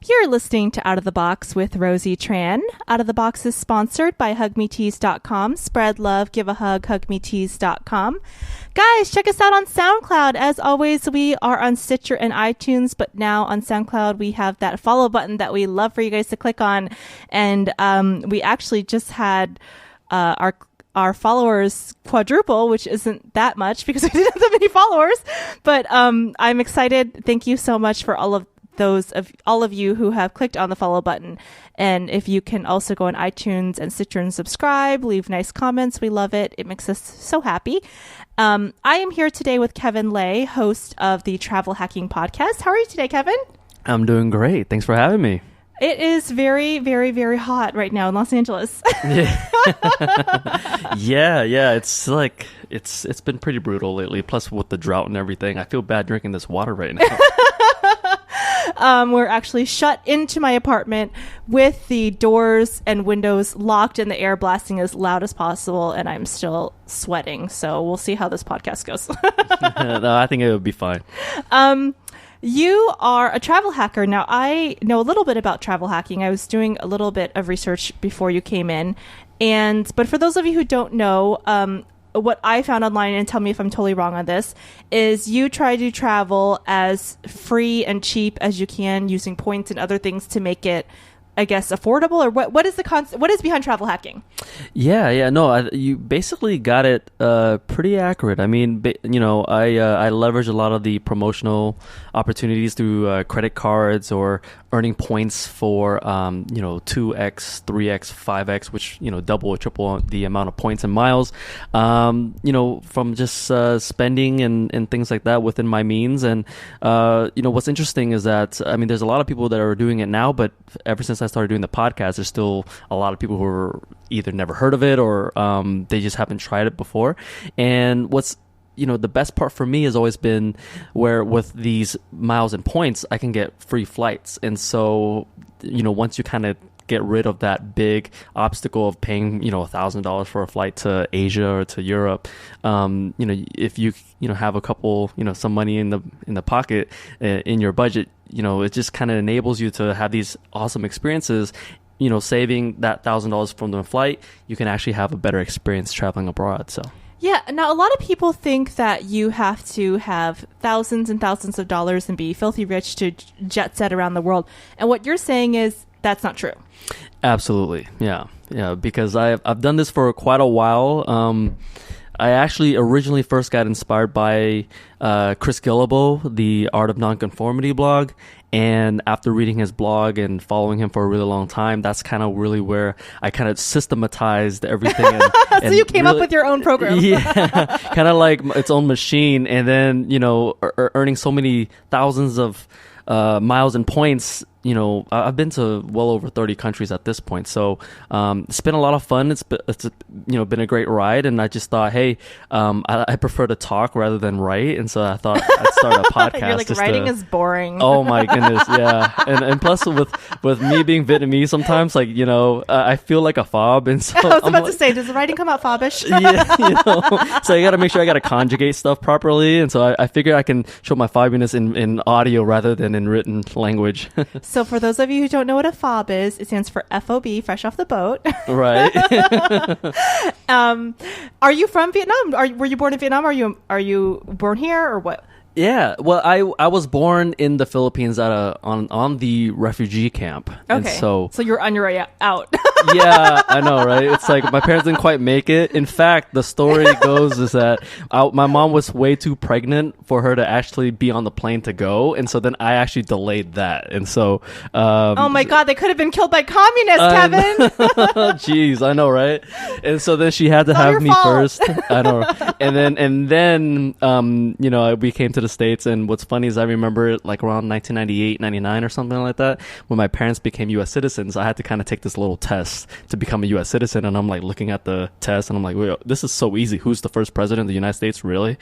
You're listening to Out of the Box with Rosie Tran. Out of the Box is sponsored by hugmetees.com. Spread love, give a hug, hugmetees.com. Guys, check us out on SoundCloud. As always, we are on Stitcher and iTunes, but now on SoundCloud, we have that follow button that we love for you guys to click on. And we actually just had our followers quadruple, which isn't that much because we didn't have that many followers. But I'm excited. Thank you so much for all of you who have clicked on the follow button. And if you can also go on iTunes and Stitcher and subscribe, leave nice comments. We love it. It makes us so happy. I am here today with Kevin Lay, host of the Travel Hacking Podcast. How are you today, Kevin? I'm doing great. Thanks for having me. It is very, very, very hot right now in Los Angeles. Yeah. It's like it's been pretty brutal lately. Plus with the drought and everything, I feel bad drinking this water right now. We're actually shut into my apartment with the doors and windows locked and the air blasting as loud as possible, and I'm still sweating. So we'll see how this podcast goes. No, I think it would be fine. You are a travel hacker. Now, I know a little bit about travel hacking. I was doing a little bit of research before you came in. But for those of you who don't know, what I found online, and tell me if I'm totally wrong on this, is you try to travel as free and cheap as you can using points and other things to make it, I guess, affordable. Or what is the concept? What is behind travel hacking? No, you basically got it pretty accurate. I mean, I leverage a lot of the promotional opportunities through credit cards or earning points for 2x, 3x, 5x, which double or triple the amount of points and miles. From just spending and things like that within my means. And what's interesting is that there's a lot of people that are doing it now, but ever since I started doing the podcast, there's still a lot of people who are either never heard of it or they just haven't tried it before. And what's the best part for me has always been where with these miles and points, I can get free flights. And so, once you kind of get rid of that big obstacle of paying, $1,000 for a flight to Asia or to Europe, if you have a couple, some money in the pocket in your budget, it just kind of enables you to have these awesome experiences. Saving that $1,000 from the flight, you can actually have a better experience traveling abroad. So. Yeah. Now, a lot of people think that you have to have thousands and thousands of dollars and be filthy rich to jet set around the world. And what you're saying is that's not true. Absolutely. Yeah. Because I've done this for quite a while. I actually originally first got inspired by Chris Guillebeau, the Art of Nonconformity blog. And after reading his blog and following him for a really long time, that's kind of really where I kind of systematized everything. So you came up with your own program. Yeah, kind of like its own machine. And then, earning so many thousands of miles and points. I've been to well over 30 countries at this point. So it's been a lot of fun. It's been a great ride. And I just thought, hey, I prefer to talk rather than write. And so I thought I'd start a podcast. You're like, writing is boring. Oh, my goodness. Yeah. And plus with me being Vietnamese, sometimes, I feel like a fob. And so I was about to say, does the writing come out fobbish? Yeah, so I got to make sure I got to conjugate stuff properly. And so I figure I can show my fobbiness in audio rather than in written language. So for those of you who don't know what a fob is, it stands for FOB, fresh off the boat. Right. Are you from Vietnam? Were you born in Vietnam? Are you born here or what? Yeah, well, I was born in the Philippines on the refugee camp. Okay, and so you're on your way out. Yeah, I know, right? It's like my parents didn't quite make it. In fact, the story goes is that my mom was way too pregnant for her to actually be on the plane to go, and so then I actually delayed that. And so, oh my God, they could have been killed by communists, Kevin. Jeez, I know, right? And so then she had to have me first. I know, and then we came to the States, and what's funny is I remember it like around 1998, 99 or something like that, when my parents became U.S. citizens. I had to kind of take this little test to become a U.S. citizen, and I'm like looking at the test, and I'm like, wait, this is so easy. Who's the first president of the United States, really?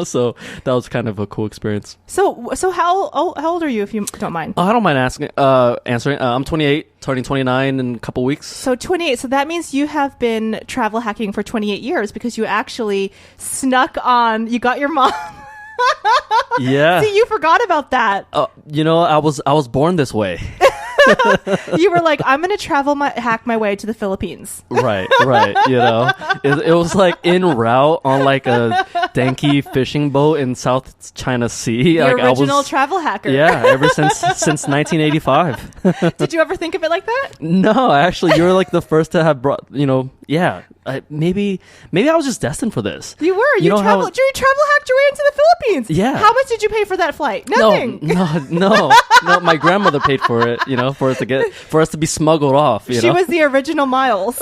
So that was kind of a cool experience. So how old are you, if you don't mind? I don't mind answering. I'm 28, turning 29 in a couple weeks. So 28. So that means you have been travel hacking for 28 years because you actually snuck on. You got your mom. Yeah. See, you forgot about that. You know, I was born this way. You were like, I'm going to hack my way to the Philippines. Right. You know, it was like en route on like a danky fishing boat in South China Sea. The like original travel hacker. Yeah, ever since 1985. Did you ever think of it like that? No, actually, you're like the first to have brought. You know, yeah. Maybe I was just destined for this. You were. You travel hacked your way into the Philippines. Yeah. How much did you pay for that flight? Nothing. No. My grandmother paid for it. You know, for us to be smuggled off. She was the original Miles.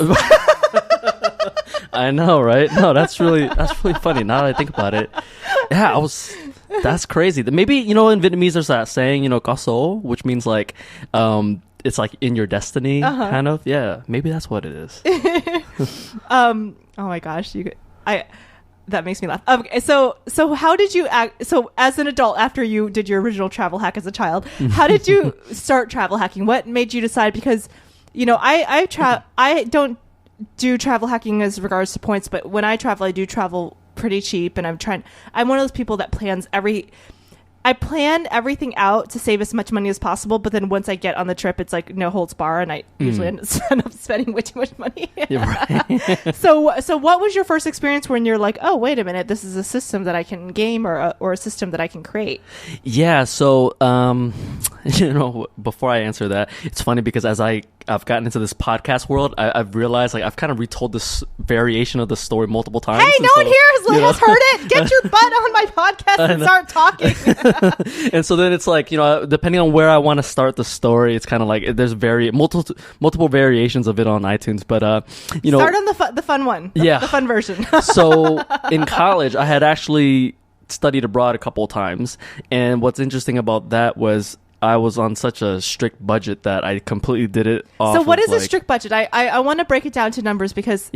I know, right? No, that's really funny. Now that I think about it, yeah, that's crazy. Maybe, you know, in Vietnamese there's that saying, you know, "Có số," which means like, it's like in your destiny, kind of. Yeah, maybe that's what it is. Oh my gosh, that makes me laugh. Okay, so how did you act? So as an adult, after you did your original travel hack as a child, how did you start travel hacking? What made you decide? Because, you know, I don't do travel hacking as regards to points, but when I travel, I do travel pretty cheap, and I'm one of those people that I plan everything out to save as much money as possible, but then once I get on the trip, it's like no holds bar, and I usually end up spending way too much money. Right. So what was your first experience when you're like, oh, wait a minute, this is a system that I can game or a system that I can create? Yeah. So, you know, before I answer that, it's funny because as I've gotten into this podcast world, I've realized like I've kind of retold this variation of the story multiple times. Hey, no one here has heard it. Get your butt on my podcast and start talking. And so then it's like, you know, depending on where I want to start the story, it's kind of like there's multiple variations of it on iTunes. But you know, start on the fun one. The fun version. So in college, I had actually studied abroad a couple of times, and what's interesting about that was I was on such a strict budget that I completely did it off. So what is a strict budget? I want to break it down to numbers because,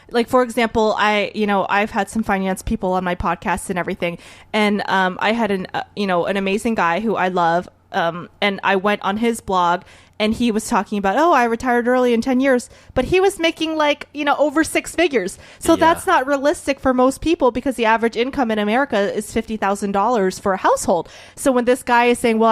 like, for example, I've had some finance people on my podcast and everything. And I had an amazing guy who I love. And I went on his blog and he was talking about, I retired early in 10 years, but he was making like, over six figures. So that's not realistic for most people because the average income in America is $50,000 for a household. So when this guy is saying, well,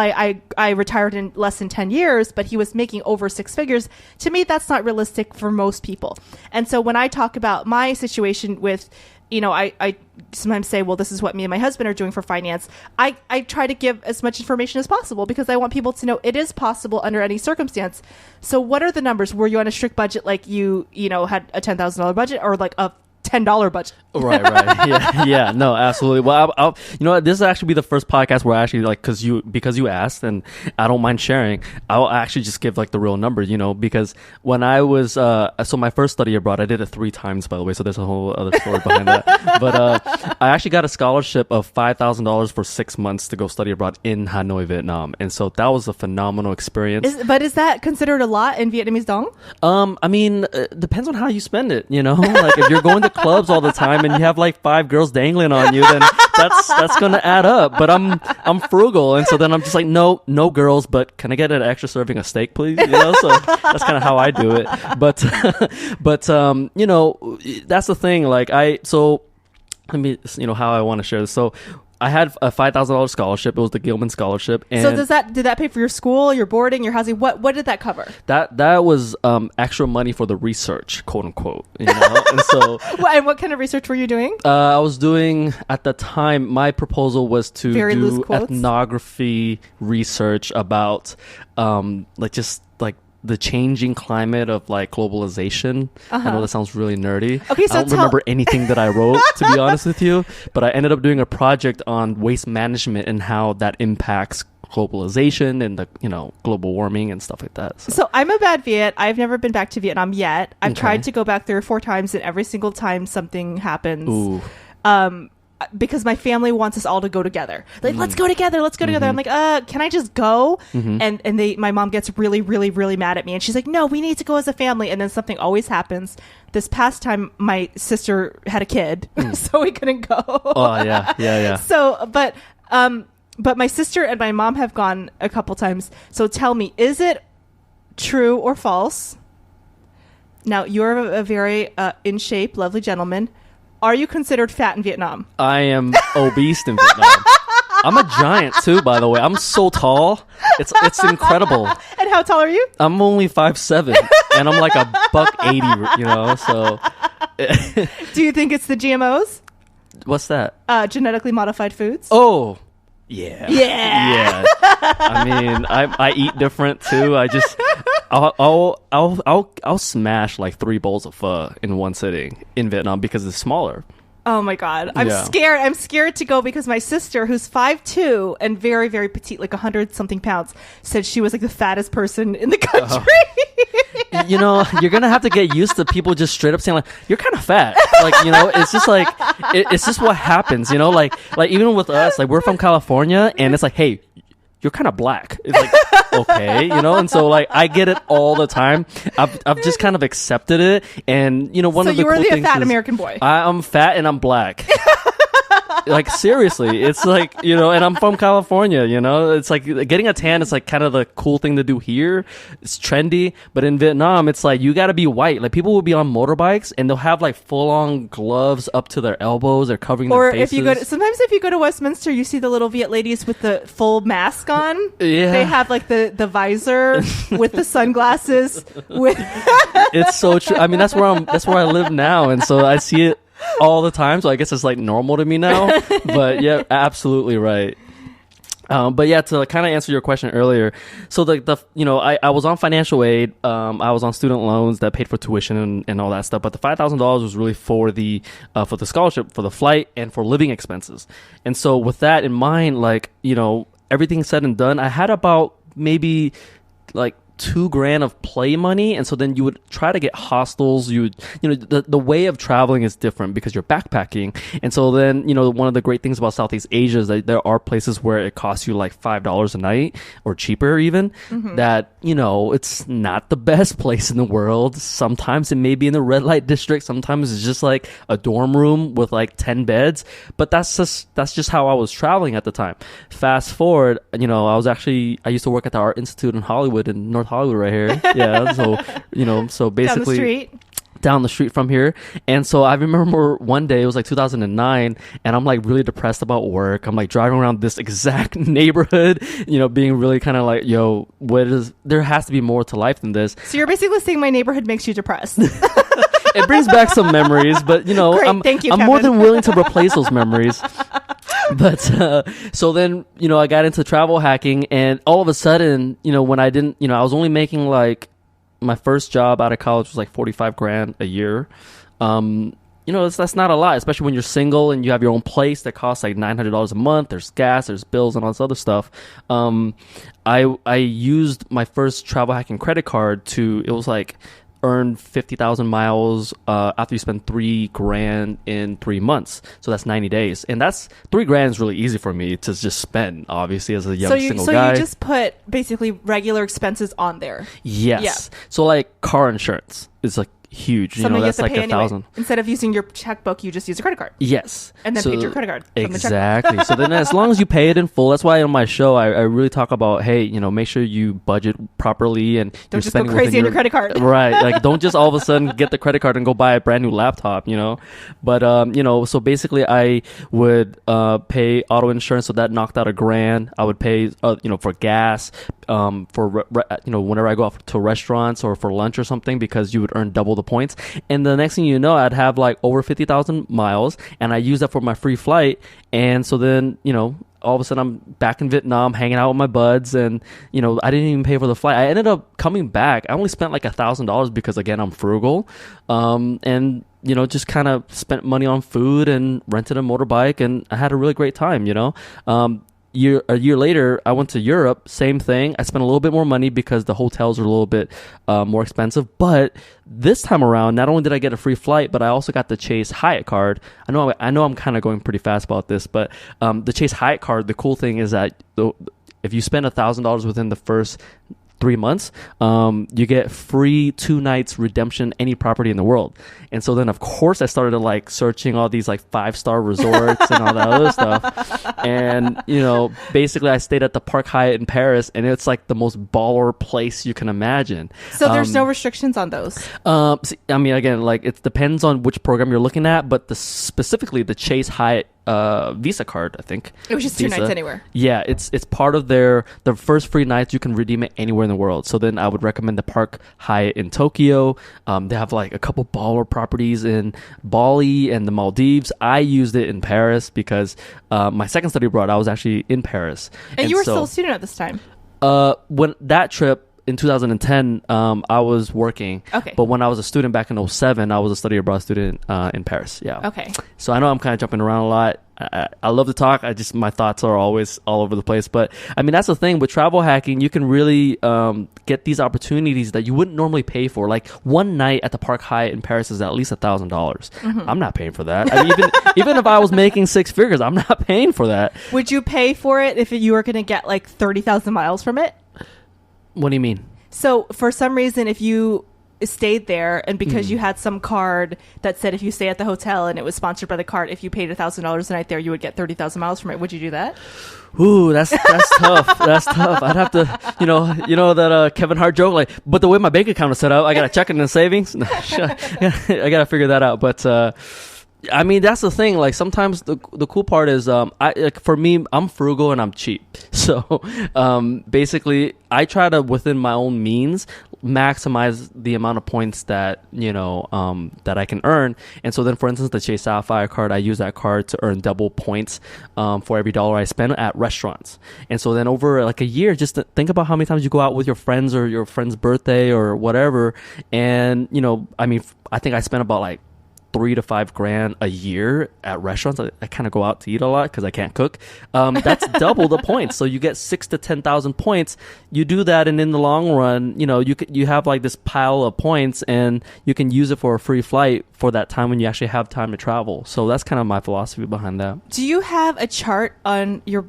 I retired in less than 10 years, but he was making over six figures, to me, that's not realistic for most people. And so when I talk about my situation with, I sometimes say, well, this is what me and my husband are doing for finance. I try to give as much information as possible because I want people to know it is possible under any circumstance. So what are the numbers? Were you on a strict budget like you had a $10,000 budget or like a $10 budget? Right. Yeah. No, absolutely. Well, I'll this will actually be the first podcast where I actually because you asked, and I don't mind sharing. I'll actually just give like the real number, because when I was so my first study abroad, I did it 3 times, by the way. So there's a whole other story behind that. But I actually got a scholarship of $5,000 for 6 months to go study abroad in Hanoi, Vietnam, and so that was a phenomenal experience. But is that considered a lot in Vietnamese dong? I mean, it depends on how you spend it. Like if you're going to clubs all the time and you have like 5 girls dangling on you, then that's gonna add up. But I'm frugal, and so then I'm just like, no girls, but can I get an extra serving of steak, please? So that's kind of how I do it. But that's the thing. Like let me how I want to share this. So I had a $5,000 scholarship. It was the Gilman scholarship. And so did that pay for your school, your boarding, your housing? What did that cover? That was extra money for the research, quote unquote. And so and what kind of research were you doing? I was doing at the time. My proposal was to do ethnography research about the changing climate of like globalization. I know that sounds really nerdy. Okay, so I don't remember anything that I wrote, to be honest with you, but I ended up doing a project on waste management and how that impacts globalization and the global warming and stuff like that. So I'm a bad Viet. I've never been back to Vietnam yet. I've tried to go back 3 or 4 times, and every single time something happens. Ooh. Because my family wants us all to go together. Like, let's go together. I'm like, can I just go? And my mom gets really, really, really mad at me. And she's like, no, we need to go as a family. And then something always happens. This past time, my sister had a kid, so we couldn't go. Oh, yeah. So, but my sister and my mom have gone a couple times. So tell me, is it true or false? Now, you're a very in shape, lovely gentleman. Are you considered fat in Vietnam? I am obese in Vietnam. I'm a giant too, by the way. I'm so tall. It's incredible. And how tall are you? I'm only 5'7", and I'm like a $180, you know. So, do you think it's the GMOs? What's that? Genetically modified foods. Oh, yeah. I mean, I eat different too. I'll smash like 3 bowls of pho in one sitting in Vietnam because it's smaller. Oh my God. I'm scared. I'm scared to go because my sister, who's 5'2" and very, very petite, like 100 something pounds, said she was like the fattest person in the country. You know, you're going to have to get used to people just straight up saying like, you're kind of fat. Like, you know, it's just like, it's just what happens, you know, like even with us, like we're from California and it's like, hey, you're kind of black. It's like, okay, you know, and so like I get it all the time. I've just kind of accepted it, and you know, one of the cool things. So you were the fat American boy. I'm fat and I'm black. Like seriously, it's like, you know, and I'm from California, you know, it's like getting a tan is like kind of the cool thing to do here. It's trendy, but in Vietnam, it's like you got to be white. Like people will be on motorbikes and they'll have like full on gloves up to their elbows. They're covering their faces. Or sometimes if you go to Westminster, you see the little Viet ladies with the full mask on. Yeah, they have like the visor with the sunglasses. It's so true. I mean, that's where I live now, and so I see it all the time, so I guess it's like normal to me now. But yeah, absolutely right. But yeah, to kind of answer your question earlier, so the you know, I was on financial aid, I was on student loans that paid for tuition and all that stuff, but the $5,000 was really for the scholarship, for the flight, and for living expenses. And so with that in mind, like, you know, everything said and done, I had about maybe like $2,000 of play money, and so then you would try to get hostels. You know, the way of traveling is different because you're backpacking, and so then, you know, one of the great things about Southeast Asia is that there are places where it costs you like $5 a night or cheaper even. Mm-hmm. That, you know, it's not the best place in the world. Sometimes it may be in the red light district. Sometimes it's just like a dorm room with like 10 beds. But that's just how I was traveling at the time. Fast forward, you know, I used to work at the Art Institute in Hollywood, in North Hollywood right here. Yeah. So, you know, so basically down the street from here. And so I remember one day, it was like 2009, and I'm like really depressed about work. I'm like driving around this exact neighborhood, you know, being really kind of like, yo, there has to be more to life than this. So you're basically saying my neighborhood makes you depressed. It brings back some memories, but you know, Great, I'm more than willing to replace those memories. But so then, you know, I got into travel hacking, and all of a sudden, you know, when I didn't, you know, I was only making like, my first job out of college was like $45,000 a year. You know, that's not a lot, especially when you're single and you have your own place that costs like $900 a month. There's gas, there's bills, and all this other stuff. I used my first travel hacking credit card it was like earn 50,000 miles after you spend $3,000 in 3 months. So that's 90 days. And that's $3,000 is really easy for me to just spend, obviously, as a young single guy. So you just put basically regular expenses on there. Yes. Yeah. So like car insurance is like huge. Something you know, that's like anyway. 1,000. Instead of using your checkbook, you just use a credit card. Yes. And then paid your credit card. Exactly. So then as long as you pay it in full, that's why on my show, I really talk about, hey, you know, make sure you budget properly and don't just go crazy on your credit card. Right. Like don't just all of a sudden get the credit card and go buy a brand new laptop, you know. But, you know, so basically I would pay auto insurance. So that knocked out $1,000. I would pay, you know, for gas, for, you know, whenever I go out to restaurants or for lunch or something, because you would earn double the points. And the next thing you know, I'd have like over 50,000 miles, and I use that for my free flight. And so then, you know, all of a sudden I'm back in Vietnam hanging out with my buds, and, you know, I didn't even pay for the flight. I ended up coming back. I only spent like $1,000 because, again, I'm frugal. And, you know, just kind of spent money on food and rented a motorbike, and I had a really great time, you know. A year later, I went to Europe. Same thing. I spent a little bit more money because the hotels were a little bit more expensive. But this time around, not only did I get a free flight, but I also got the Chase Hyatt card. I know I'm kind of going pretty fast about this, but the Chase Hyatt card, the cool thing is that if you spend $1,000 within the first 3 months, you get free 2 nights redemption any property in the world. And so then of course I started like searching all these like 5-star resorts and all that other stuff. And basically I stayed at the Park Hyatt in Paris, and it's like the most baller place you can imagine. So there's no restrictions on those. I mean, again, like it depends on which program you're looking at, but specifically the Chase Hyatt Visa card, I think. It was just 2 nights anywhere. Yeah, it's part of the first free nights. You can redeem it anywhere in the world. So then I would recommend the Park Hyatt in Tokyo. They have like a couple baller properties in Bali and the Maldives. I used it in Paris because my second study abroad, I was actually in Paris. And you were still a student at this time. When that trip in 2010, I was working. Okay. But when I was a student back in 2007, I was a study abroad student in Paris. Yeah. Okay. So I know I'm kind of jumping around a lot. I love to talk. My thoughts are always all over the place. But I mean, that's the thing with travel hacking. You can really get these opportunities that you wouldn't normally pay for. Like one night at the Park Hyatt in Paris is at least $1,000. Mm-hmm. I'm not paying for that. I mean, even if I was making 6 figures, I'm not paying for that. Would you pay for it if you were going to get like 30,000 miles from it? What do you mean? So for some reason, if you stayed there and because you had some card that said if you stay at the hotel and it was sponsored by the card, if you paid $1,000 a night there, you would get 30,000 miles from it. Would you do that? Ooh, that's tough. That's tough. I'd have to, that Kevin Hart joke, like, but the way my bank account is set up, I got to check it in savings. No, I got to figure that out. But, I mean, that's the thing. Like sometimes the cool part is, for me, I'm frugal and I'm cheap. So, basically I try to, within my own means, maximize the amount of points that, that I can earn. And so then, for instance, the Chase Sapphire card, I use that card to earn double points, for every dollar I spend at restaurants. And so then over like a year, just to think about how many times you go out with your friends or your friend's birthday or whatever. And, I mean, I think I spent about like $3,000 to $5,000 a year at restaurants. I kind of go out to eat a lot because I can't cook. That's double the points. So you get 6,000 to 10,000 points. You do that, and in the long run, you have like this pile of points, and you can use it for a free flight for that time when you actually have time to travel. So that's kind of my philosophy behind that. Do you have a chart on your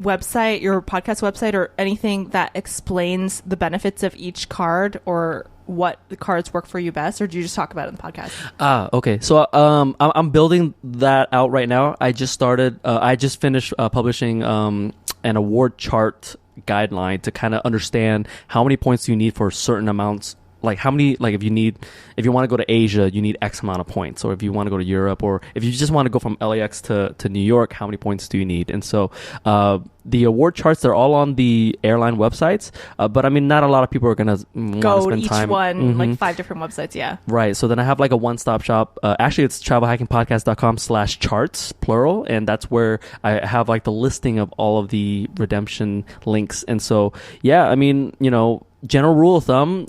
website, your podcast website, or anything that explains the benefits of each card or what the cards work for you best, or do you just talk about it in the podcast? Okay. So I'm building that out right now. I just started. I just finished publishing an award chart guideline to kind of understand how many points you need for certain amounts. Like how many, like if you want to go to Asia, you need X amount of points, or if you want to go to Europe, or if you just want to go from LAX to New York, how many points do you need? And so the award charts, they're all on the airline websites, but I mean, not a lot of people are gonna go spend to each time. one, like 5 different websites. Yeah, right. So then I have like a one-stop shop. Actually, it's travelhackingpodcast.com/charts plural, and that's where I have like the listing of all of the redemption links. And so yeah, I mean, general rule of thumb,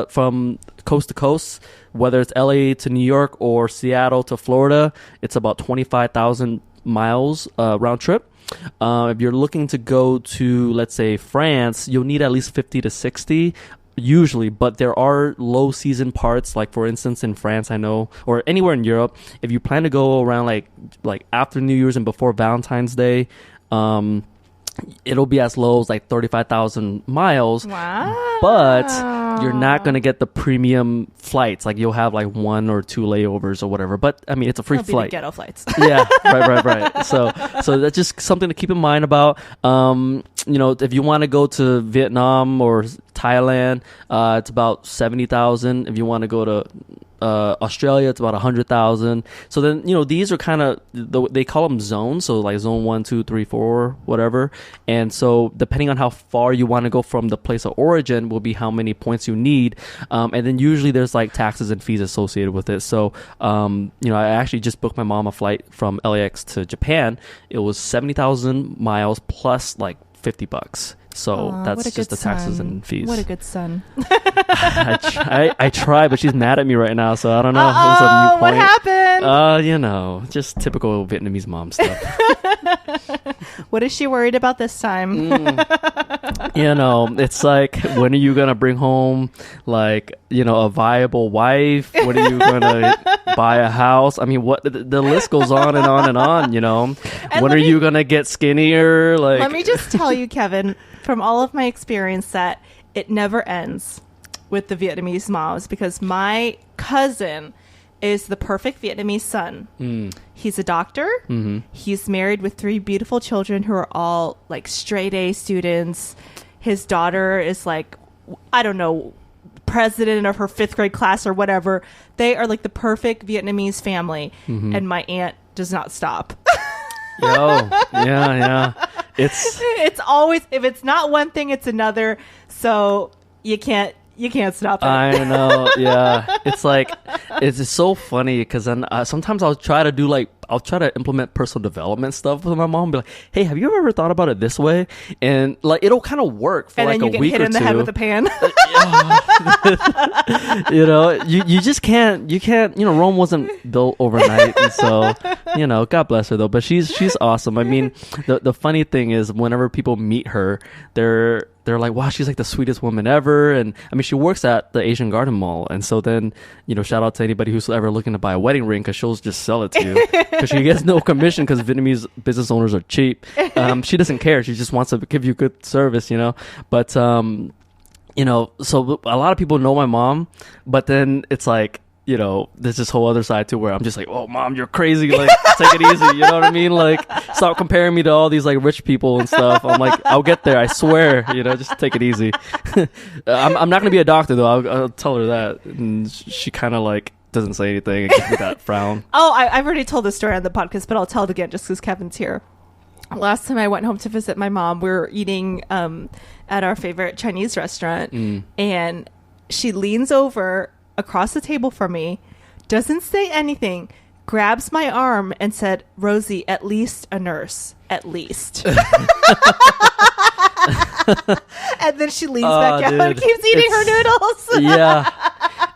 from coast to coast, whether it's LA to New York or Seattle to Florida, it's about 25,000 miles round trip. If you're looking to go to, let's say, France, you'll need at least 50 to 60 usually, but there are low season parts, like for instance in France, I know, or anywhere in Europe, if you plan to go around like after New Year's and before Valentine's Day, it'll be as low as like 35,000 miles. Wow. But you're not going to get the premium flights. Like you'll have like 1 or 2 layovers or whatever. But I mean, it's a free It'll flight. Be the ghetto flights. Yeah, right. So that's just something to keep in mind about. If you want to go to Vietnam or Thailand, it's about 70,000. If you want to go to Australia, it's about 100,000. So then, these are kind of, they call them zones. So like zone 1, 2, 3, 4, whatever. And so depending on how far you want to go from the place of origin will be how many points you need. And then usually there's like taxes and fees associated with it. So, I actually just booked my mom a flight from LAX to Japan. It was 70,000 miles plus like $50. So that's just the taxes and fees. What a good son. I try, but she's mad at me right now, so I don't know. It was a mute what point. happened? Just typical Vietnamese mom stuff. What is she worried about this time? It's like, when are you going to bring home, like, a viable wife? When are you going to buy a house? I mean, what the list goes on and on and on, When are you going to get skinnier? Like, let me just tell you, Kevin, from all of my experience, that it never ends with the Vietnamese moms, because my cousin is the perfect Vietnamese son. He's a doctor. He's married with 3 beautiful children who are all like straight A students. His daughter is like, I don't know, president of her 5th grade class or whatever. They are like the perfect Vietnamese family. And my aunt does not stop. Yeah. It's always, if it's not one thing, it's another. So you can't stop it. I know. Yeah. It's like, it's just so funny because then sometimes I'll try to implement personal development stuff with my mom. Be like, hey, have you ever thought about it this way? And like, it'll kind of work for like a week or two. And then you get hit in the head with a pan. You just can't, Rome wasn't built overnight. And so, God bless her though. But she's awesome. I mean, the funny thing is whenever people meet her, they're like, wow, she's like the sweetest woman ever. And I mean, she works at the Asian Garden Mall. And so then, shout out to anybody who's ever looking to buy a wedding ring, because she'll just sell it to you. Because she gets no commission because Vietnamese business owners are cheap. She doesn't care. She just wants to give you good service, But, so a lot of people know my mom. But then it's like, there's this whole other side too where I'm just like, oh, mom, you're crazy. Like, take it easy. You know what I mean? Like, stop comparing me to all these like rich people and stuff. I'm like, I'll get there. I swear. Just take it easy. I'm not going to be a doctor though. I'll tell her that. And she kind of like doesn't say anything and gives me that frown. Oh, I've already told this story on the podcast, but I'll tell it again just because Kevin's here. Last time I went home to visit my mom, we were eating at our favorite Chinese restaurant, and she leans over across the table from me, doesn't say anything, grabs my arm and said, Rosie, at least a nurse. At least. And then she leans back out and keeps eating her noodles. Yeah.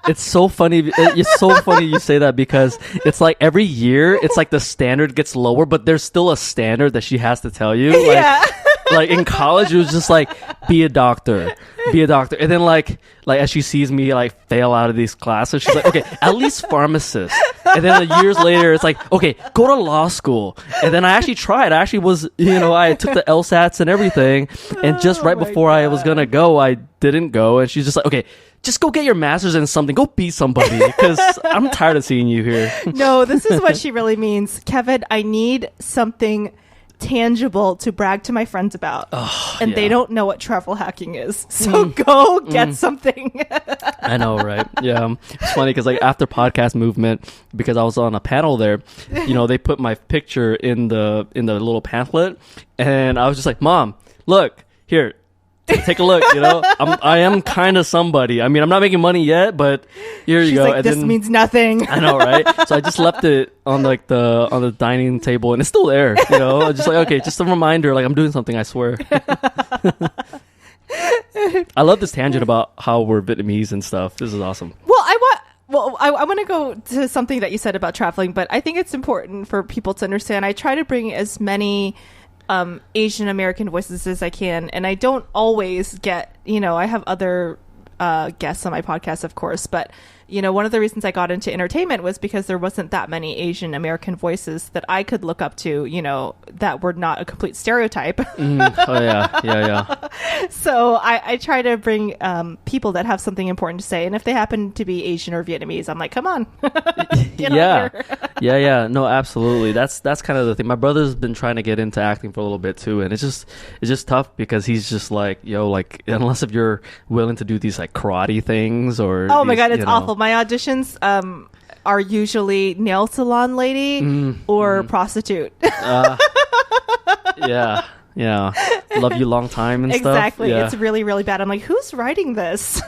It's so funny. It's so funny you say that, because it's like every year, it's like the standard gets lower, but there's still a standard that she has to tell you. Like, yeah. Like in college, it was just like, be a doctor. And then like as she sees me like fail out of these classes, she's like, okay, at least pharmacist. And then years later, it's like, okay, go to law school. And then I actually tried. I actually was, I took the LSATs and everything. And just right before I was going to go, I didn't go. And she's just like, okay, just go get your master's in something. Go be somebody, because I'm tired of seeing you here. No, this is what she really means. Kevin, I need something tangible to brag to my friends about. And they don't know what travel hacking is. So go get something. I know, right? Yeah. It's funny because like after podcast movement, because I was on a panel there, they put my picture in the little pamphlet, and I was just like, Mom, look, here, take a look. I am kind of somebody. I mean, I'm not making money yet, but here you go. Like, this means nothing. I know, right? So I just left it on like on the dining table, and it's still there. Just like, okay, just a reminder. Like, I'm doing something. I swear. I love this tangent about how we're Vietnamese and stuff. This is awesome. Well, I want to go to something that you said about traveling, but I think it's important for people to understand. I try to bring as many Asian American voices as I can, and I don't always get, I have other guests on my podcast, of course, but one of the reasons I got into entertainment was because there wasn't that many Asian American voices that I could look up to, that were not a complete stereotype. Oh yeah. So I try to bring people that have something important to say, and if they happen to be Asian or Vietnamese, I'm like, come on. Yeah. No, absolutely. That's kind of the thing. My brother's been trying to get into acting for a little bit too, and it's just tough because he's just like, like unless if you're willing to do these like karate things or my god, it's awful. My auditions are usually nail salon lady or prostitute. Yeah. Love you long time and stuff. Exactly. Yeah. It's really, really bad. I'm like, who's writing this?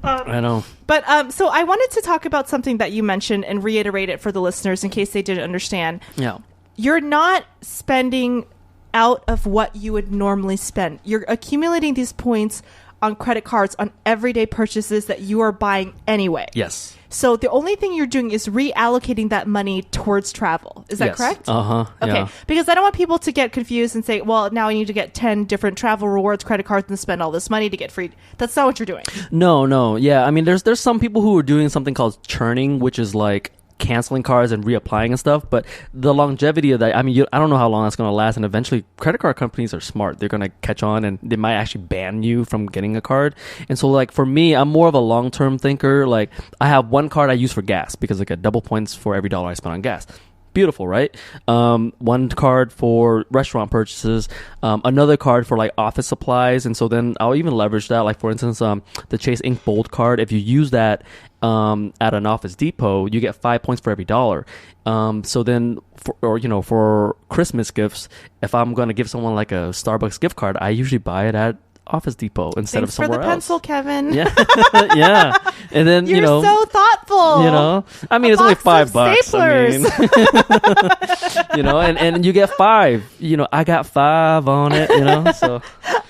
I know. But so I wanted to talk about something that you mentioned and reiterate it for the listeners in case they didn't understand. Yeah. You're not spending out of what you would normally spend. You're accumulating these points on credit cards on everyday purchases that you are buying anyway. Yes. So the only thing you're doing is reallocating that money towards travel. Is that correct? Uh-huh. Okay. Yeah. Because I don't want people to get confused and say, well, now I need to get 10 different travel rewards credit cards and spend all this money to get free. That's not what you're doing. No. Yeah. I mean, there's some people who are doing something called churning, which is like canceling cards and reapplying and stuff. But the longevity of that, I mean, I don't know how long that's going to last. And eventually, credit card companies are smart. They're going to catch on, and they might actually ban you from getting a card. And so, like, for me, I'm more of a long-term thinker. Like, I have one card I use for gas because I get double points for every dollar I spend on gas. Beautiful, right? One card for restaurant purchases, another card for like office supplies, and so then I'll even leverage that. Like, for instance, the Chase Ink Bold card. If you use that at an Office Depot, you get 5 points for every dollar. So then, for Christmas gifts, if I'm gonna give someone like a Starbucks gift card, I usually buy it at Office Depot instead of somewhere else. Thanks for the pencil, Kevin. Yeah, yeah. And then you're so thoughtful. I mean, it's only $5. I mean, and you get 5. I got 5 on it. So.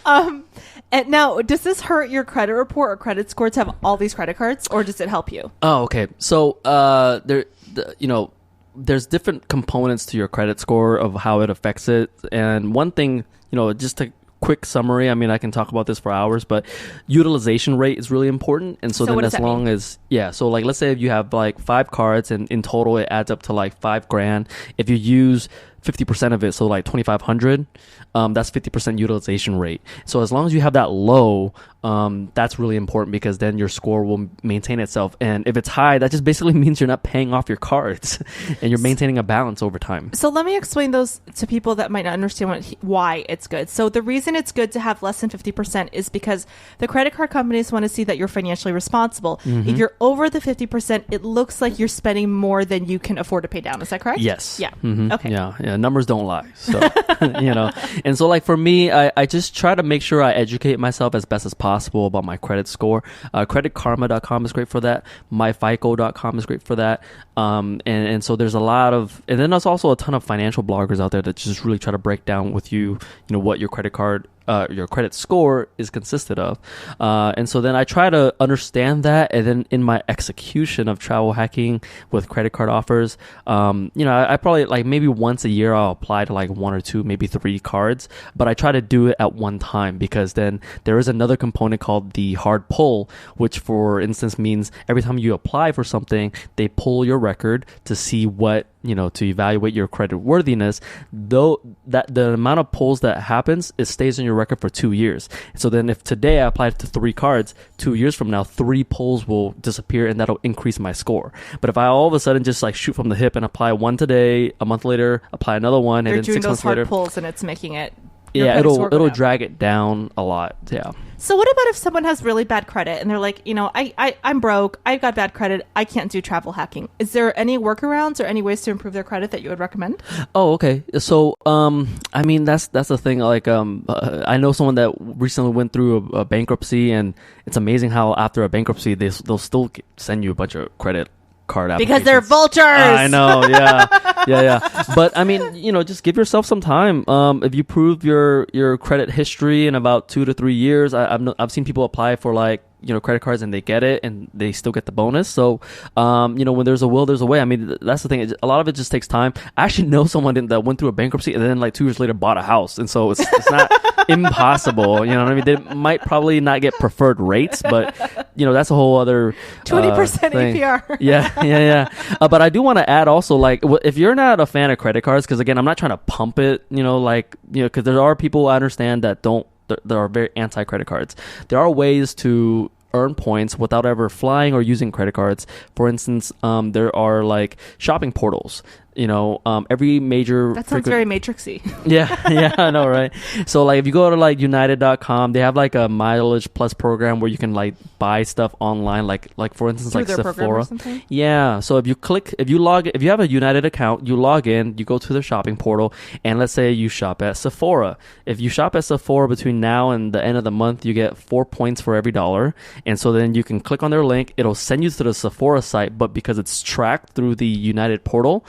And now, does this hurt your credit report or credit score to have all these credit cards, or does it help you? Oh, okay. So there's different components to your credit score of how it affects it, and one thing, just to quick summary, I mean, I can talk about this for hours, but utilization rate is really important. And so then as long as, so like, let's say if you have like 5 cards and in total it adds up to like $5,000. If you use 50% of it, so like 2,500, that's 50% utilization rate. So as long as you have that low, that's really important, because then your score will maintain itself. And if it's high, that just basically means you're not paying off your cards and you're maintaining a balance over time. So let me explain those to people that might not understand why it's good. So the reason it's good to have less than 50% is because the credit card companies want to see that you're financially responsible. Mm-hmm. If you're over the 50%, it looks like you're spending more than you can afford to pay down. Is that correct? Yes. Yeah. Mm-hmm. Okay. Yeah. Numbers don't lie. So, And so like for me, I just try to make sure I educate myself as best as possible about my credit score. Creditkarma.com is great for that. MyFICO.com is great for that. And so there's a lot of, and then there's also a ton of financial bloggers out there that just really try to break down with you, what your credit card, your credit score is consisted of. And so then I try to understand that. And then in my execution of travel hacking with credit card offers, I probably like maybe once a year I'll apply to like 1 or 2, maybe 3 cards, but I try to do it at one time, because then there is another component called the hard pull, which for instance means every time you apply for something, they pull your record to see what, to evaluate your credit worthiness. Though that the amount of pulls that happens, it stays in your record for 2 years. So then if today I applied to 3 cards, 2 years from now, 3 pulls will disappear, and that'll increase my score. But if I all of a sudden just like shoot from the hip and apply one today, a month later, apply another one, and then 6 months later, pulls, and it's making it. It'll drag it down a lot. Yeah. So what about if someone has really bad credit and they're like, I'm broke, I've got bad credit, I can't do travel hacking. Is there any workarounds or any ways to improve their credit that you would recommend? Oh, okay. So, I mean, that's the thing. Like, I know someone that recently went through a bankruptcy, and it's amazing how after a bankruptcy, they'll still send you a bunch of credit card applications. Because they're vultures. I know. Yeah. But I mean, just give yourself some time. If you prove your credit history in about 2 to 3 years, I've seen people apply for like credit cards and they get it and they still get the bonus. So, when there's a will, there's a way. I mean, that's the thing. A lot of it just takes time. I actually know someone that went through a bankruptcy and then like 2 years later bought a house. And so it's not impossible. You know what I mean? They might probably not get preferred rates, but that's a whole other 20% thing. APR. Yeah. But I do want to add also, like, if you're not a fan of credit cards, because again, I'm not trying to pump it, because there are people I understand that are very anti-credit cards. There are ways to earn points without ever flying or using credit cards. For instance, there are like shopping portals. Every major... That sounds very matrixy. Yeah, I know, right? So like if you go to like United.com, they have like a mileage plus program where you can like buy stuff online, like for instance, through like their Sephora. Program or something? Yeah. So if you have a United account, you log in, you go to their shopping portal, and let's say you shop at Sephora. If you shop at Sephora between now and the end of the month, you get 4 points for every $1. And so then you can click on their link. It'll send you to the Sephora site, but because it's tracked through the United portal,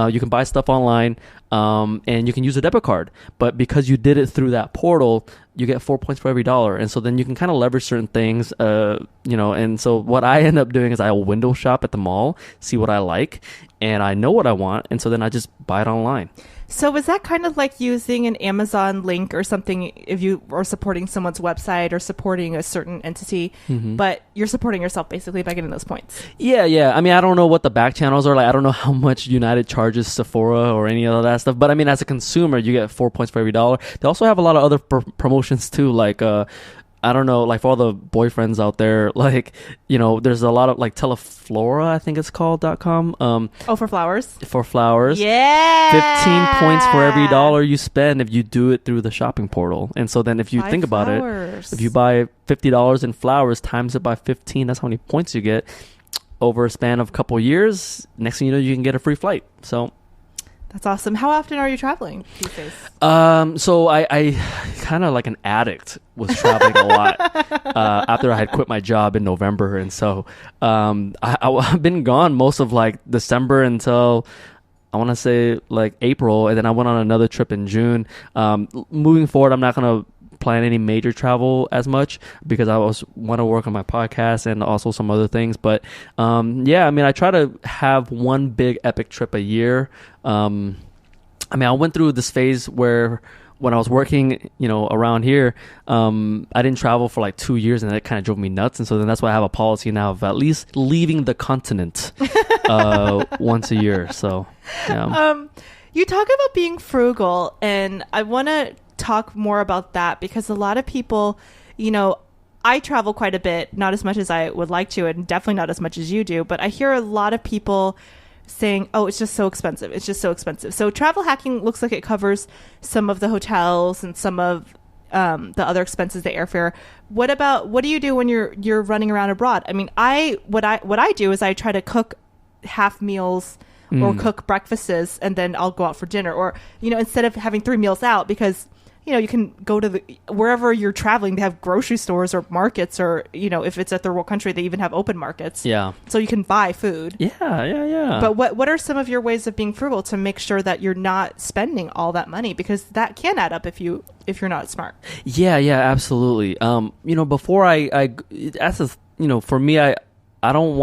you can buy stuff online, and you can use a debit card. But because you did it through that portal, you get 4 points for every dollar. And so then you can kind of leverage certain things, and so what I end up doing is I'll window shop at the mall, see what I like, and I know what I want. And so then I just buy it online. So is that kind of like using an Amazon link or something if you are supporting someone's website or supporting a certain entity, but you're supporting yourself basically by getting those points? Yeah. I mean, I don't know what the back channels are like. I don't know how much United charges Sephora or any of that stuff. But I mean, as a consumer, you get 4 points for every dollar. They also have a lot of other promotions too, like I don't know, like for all the boyfriends out there, like, there's a lot of like Teleflora, I think it's called .com. For flowers? For flowers. Yeah. 15 points for every dollar you spend if you do it through the shopping portal. And so then if you think about it, if you buy $50 in flowers, times it by 15, that's how many points you get over a span of a couple years. Next thing you know, you can get a free flight. So that's awesome. How often are you traveling these days? So I kind of like an addict was traveling a lot after I had quit my job in November. And so I've been gone most of like December until I want to say like April. And then I went on another trip in June. Moving forward, I'm not going to plan any major travel as much because I want to work on my podcast and also some other things. But I mean, I try to have one big epic trip a year. I mean, I went through this phase where when I was working, around here, I didn't travel for like 2 years, and that kind of drove me nuts. And so then that's why I have a policy now of at least leaving the continent once a year. So yeah. You talk about being frugal, and I want to talk more about that because a lot of people, I travel quite a bit, not as much as I would like to, and definitely not as much as you do, but I hear a lot of people saying, oh, it's just so expensive. It's just so expensive. So travel hacking looks like it covers some of the hotels and some of the other expenses, the airfare. What do you do when you're running around abroad? I mean, what I do is I try to cook half meals or cook breakfasts, and then I'll go out for dinner, or, instead of having 3 meals out, because you can go to wherever you're traveling, they have grocery stores or markets, or, if it's a third world country, they even have open markets. Yeah. So you can buy food. Yeah. But what are some of your ways of being frugal to make sure that you're not spending all that money? Because that can add up if you're not smart. Yeah, absolutely. Before for me, I don't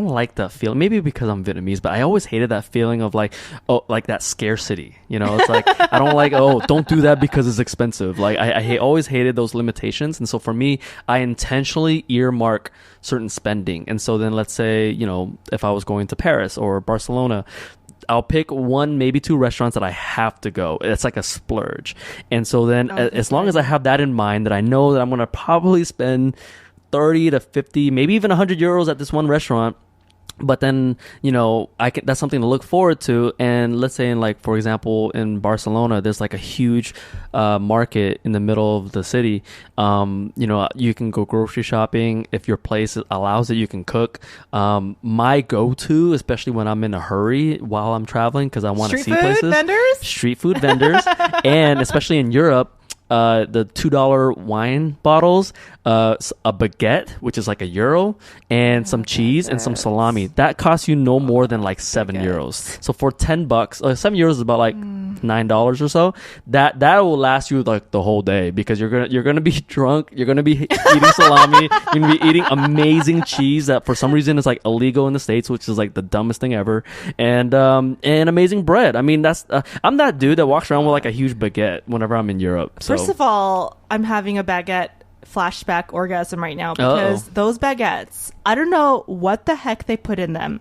like that feeling. Maybe because I'm Vietnamese, but I always hated that feeling of like that scarcity. It's like, I don't like, don't do that because it's expensive. Like I always hated those limitations. And so for me, I intentionally earmark certain spending. And so then let's say, if I was going to Paris or Barcelona, I'll pick 1, maybe 2 restaurants that I have to go. It's like a splurge. And so then as long as I have that in mind, that I know that I'm going to probably spend 30 to 50, maybe even 100 euros at this one restaurant, but then that's something to look forward to. And let's say for example, in Barcelona, there's like a huge market in the middle of the city. You can go grocery shopping if your place allows it. You can cook. My go-to, especially when I'm in a hurry while I'm traveling, because I want to see places, street food vendors, and especially in Europe, the $2 wine bottles, a baguette, which is like €1, and some cheese and some salami. That costs you no more than like €7. So for $10, €7 is about like $9 or so. That will last you like the whole day, because you're gonna be drunk. You're gonna be eating salami. You're gonna be eating amazing cheese that for some reason is like illegal in the States, which is like the dumbest thing ever. And amazing bread. I mean, I'm that dude that walks around with like a huge baguette whenever I'm in Europe. So. First of all, I'm having a baguette flashback orgasm right now, because those baguettes, I don't know what the heck they put in them.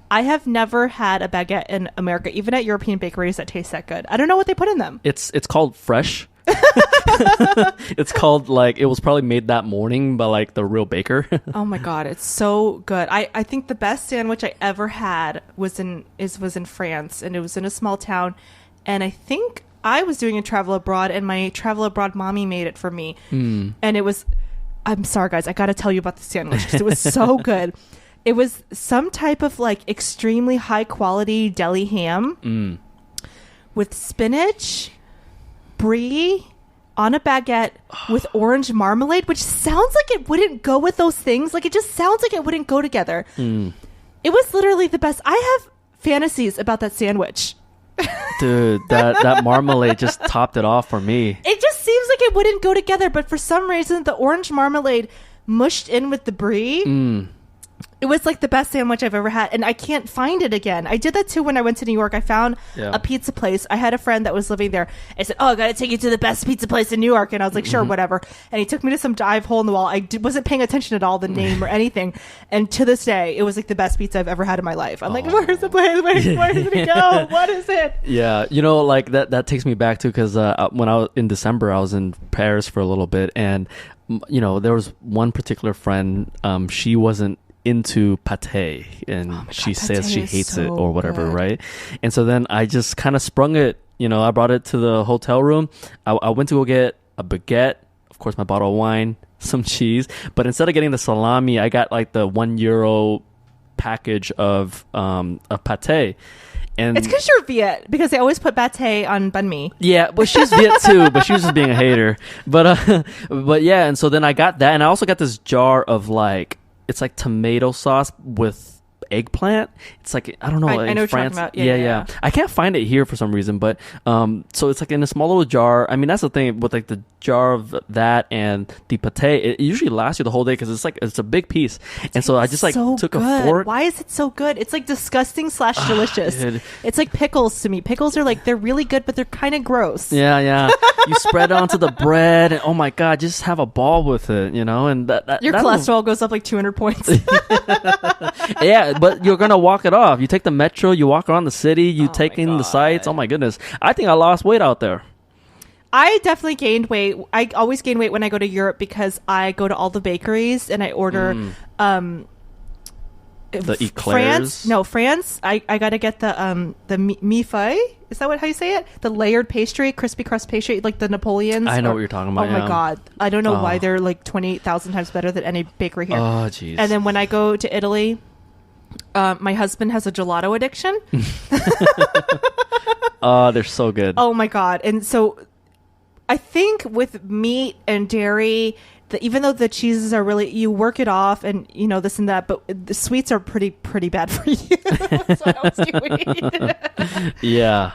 I have never had a baguette in America, even at European bakeries, that taste that good. I don't know what they put in them. It's called fresh. It's called, like, it was probably made that morning by like the real baker. Oh my god, it's so good. I think the best sandwich I ever had was in France, and it was in a small town, and I think I was doing a travel abroad, and my travel abroad mommy made it for me. And it was, I'm sorry guys, I gotta tell you about the sandwich because it was so good. It was some type of like extremely high quality deli ham with spinach, brie on a baguette with orange marmalade, which sounds like it wouldn't go with those things. Like, it just sounds like it wouldn't go together. It was literally the best. I have fantasies about that sandwich. Dude, that marmalade just topped it off for me. It just seems like it wouldn't go together, but for some reason the orange marmalade mushed in with the brie. It was like the best sandwich I've ever had, and I can't find it again. I did that too when I went to New York. I found a pizza place. I had a friend that was living there. I said, "Oh, I got to take you to the best pizza place in New York," and I was like, "Sure, whatever." And he took me to some dive hole in the wall. I wasn't paying attention at all, the name or anything, and to this day, it was like the best pizza I've ever had in my life. I'm like, "Where's the place? Where did it go? What is it?" Yeah, like that takes me back to because when I was in December, I was in Paris for a little bit, and there was one particular friend. She wasn't into pate, and she says she hates it or whatever, right? And so then I just kind of sprung it. I brought it to the hotel room. I went to go get a baguette, of course, my bottle of wine, some cheese. But instead of getting the salami, I got like the €1 package of pate. And it's because you're Viet, because they always put pate on banh mi. Yeah, but she's Viet too, but she was just being a hater. But yeah, and so then I got that, and I also got this jar of it's like tomato sauce with eggplant. It's like, I don't know, I know in France. What you're talking about. Yeah. I can't find it here for some reason, but so it's like in a small little jar. I mean, that's the thing with like the jar of that and the pate. It usually lasts you the whole day because it's a big piece. And so I just took a fork. Why is it so good? It's like disgusting / delicious. It's like pickles to me. Pickles are like, they're really good, but they're kind of gross. Yeah. You spread it onto the bread, and oh my god, just have a ball with it, and that your cholesterol goes up like 200 points. Yeah, but you're gonna walk it off. You take the metro, you walk around the city, you take in the sights. Oh my goodness, I think I lost weight out there. I definitely gained weight. I always gain weight when I go to Europe because I go to all the bakeries and I order the eclairs. France. I gotta get the mille-feuille. Is that how you say it? The layered pastry, crispy crust pastry, like the Napoleons. I know what you're talking about. Oh my god, I don't know why they're like 28,000 times better than any bakery here. Oh jeez. And then when I go to Italy, my husband has a gelato addiction. Oh, they're so good. Oh my god. And so I think with meat and dairy, even though the cheeses are really, you work it off and this and that, but the sweets are pretty bad for you. So what else do you eat? Yeah.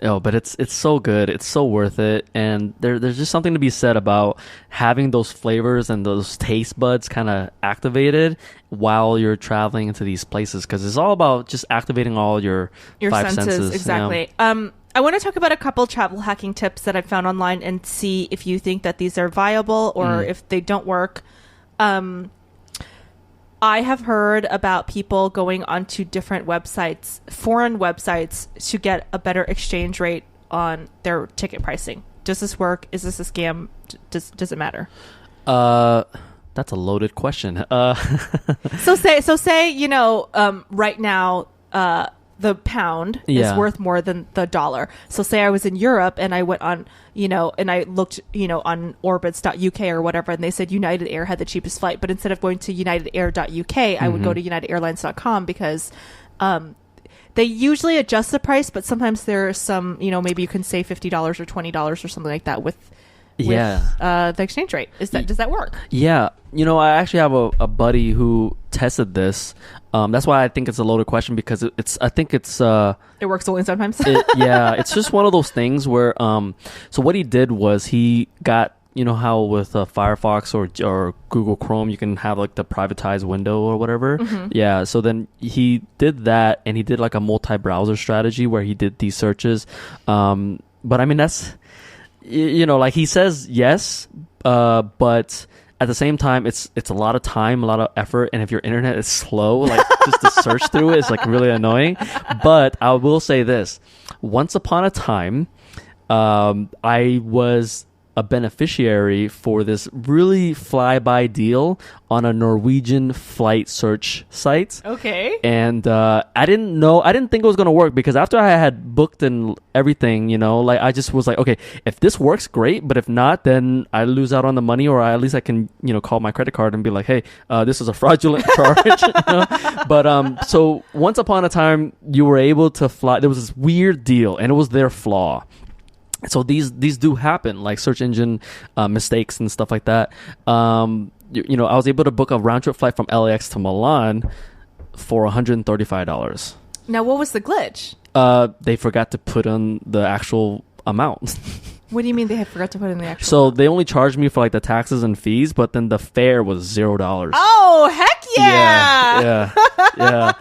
Oh, but it's so good. It's so worth it. And there's just something to be said about having those flavors and those taste buds kind of activated while you're traveling into these places, because it's all about just activating all your five senses. Exactly. I want to talk about a couple travel hacking tips that I found online and see if you think that these are viable or if they don't work. I have heard about people going onto different websites, foreign websites, to get a better exchange rate on their ticket pricing. Does this work? Is this a scam? Does it matter? That's a loaded question. So say right now the pound is worth more than the dollar. So say I was in Europe and I went on, and I looked, on orbits.uk or whatever, and they said United Air had the cheapest flight. But instead of going to unitedair.uk, I would go to unitedairlines.com because they usually adjust the price, but sometimes there's some, maybe you can save $50 or $20 or something like that with the exchange rate. Does that work? Yeah. I actually have a buddy who tested this. That's why I think it's a loaded question, because it works only sometimes. It's just one of those things where so what he did was he got, how with Firefox or Google Chrome you can have like the privatized window or whatever. Yeah, so then he did that, and he did like a multi-browser strategy where he did these searches. But I mean, that's like he says yes, but at the same time, it's a lot of time, a lot of effort, and if your internet is slow, like just to search through it is like really annoying. But I will say this: once upon a time, I was a beneficiary for this really flyby deal on a Norwegian flight search site. Okay. And I didn't think it was going to work, because after I had booked and everything, I just was like, okay, if this works, great. But if not, then I lose out on the money, or at least I can, call my credit card and be like, hey, this is a fraudulent charge. But so once upon a time, you were able to fly. There was this weird deal, and it was their flaw. So these do happen, like search engine mistakes and stuff like that. I was able to book a round trip flight from LAX to Milan for $135. Now, what was the glitch? They forgot to put on the actual amount. What do you mean they forgot to put in the actual So amount? they only charged me for like the taxes and fees, but then the fare was $0. Oh, heck yeah! Yeah.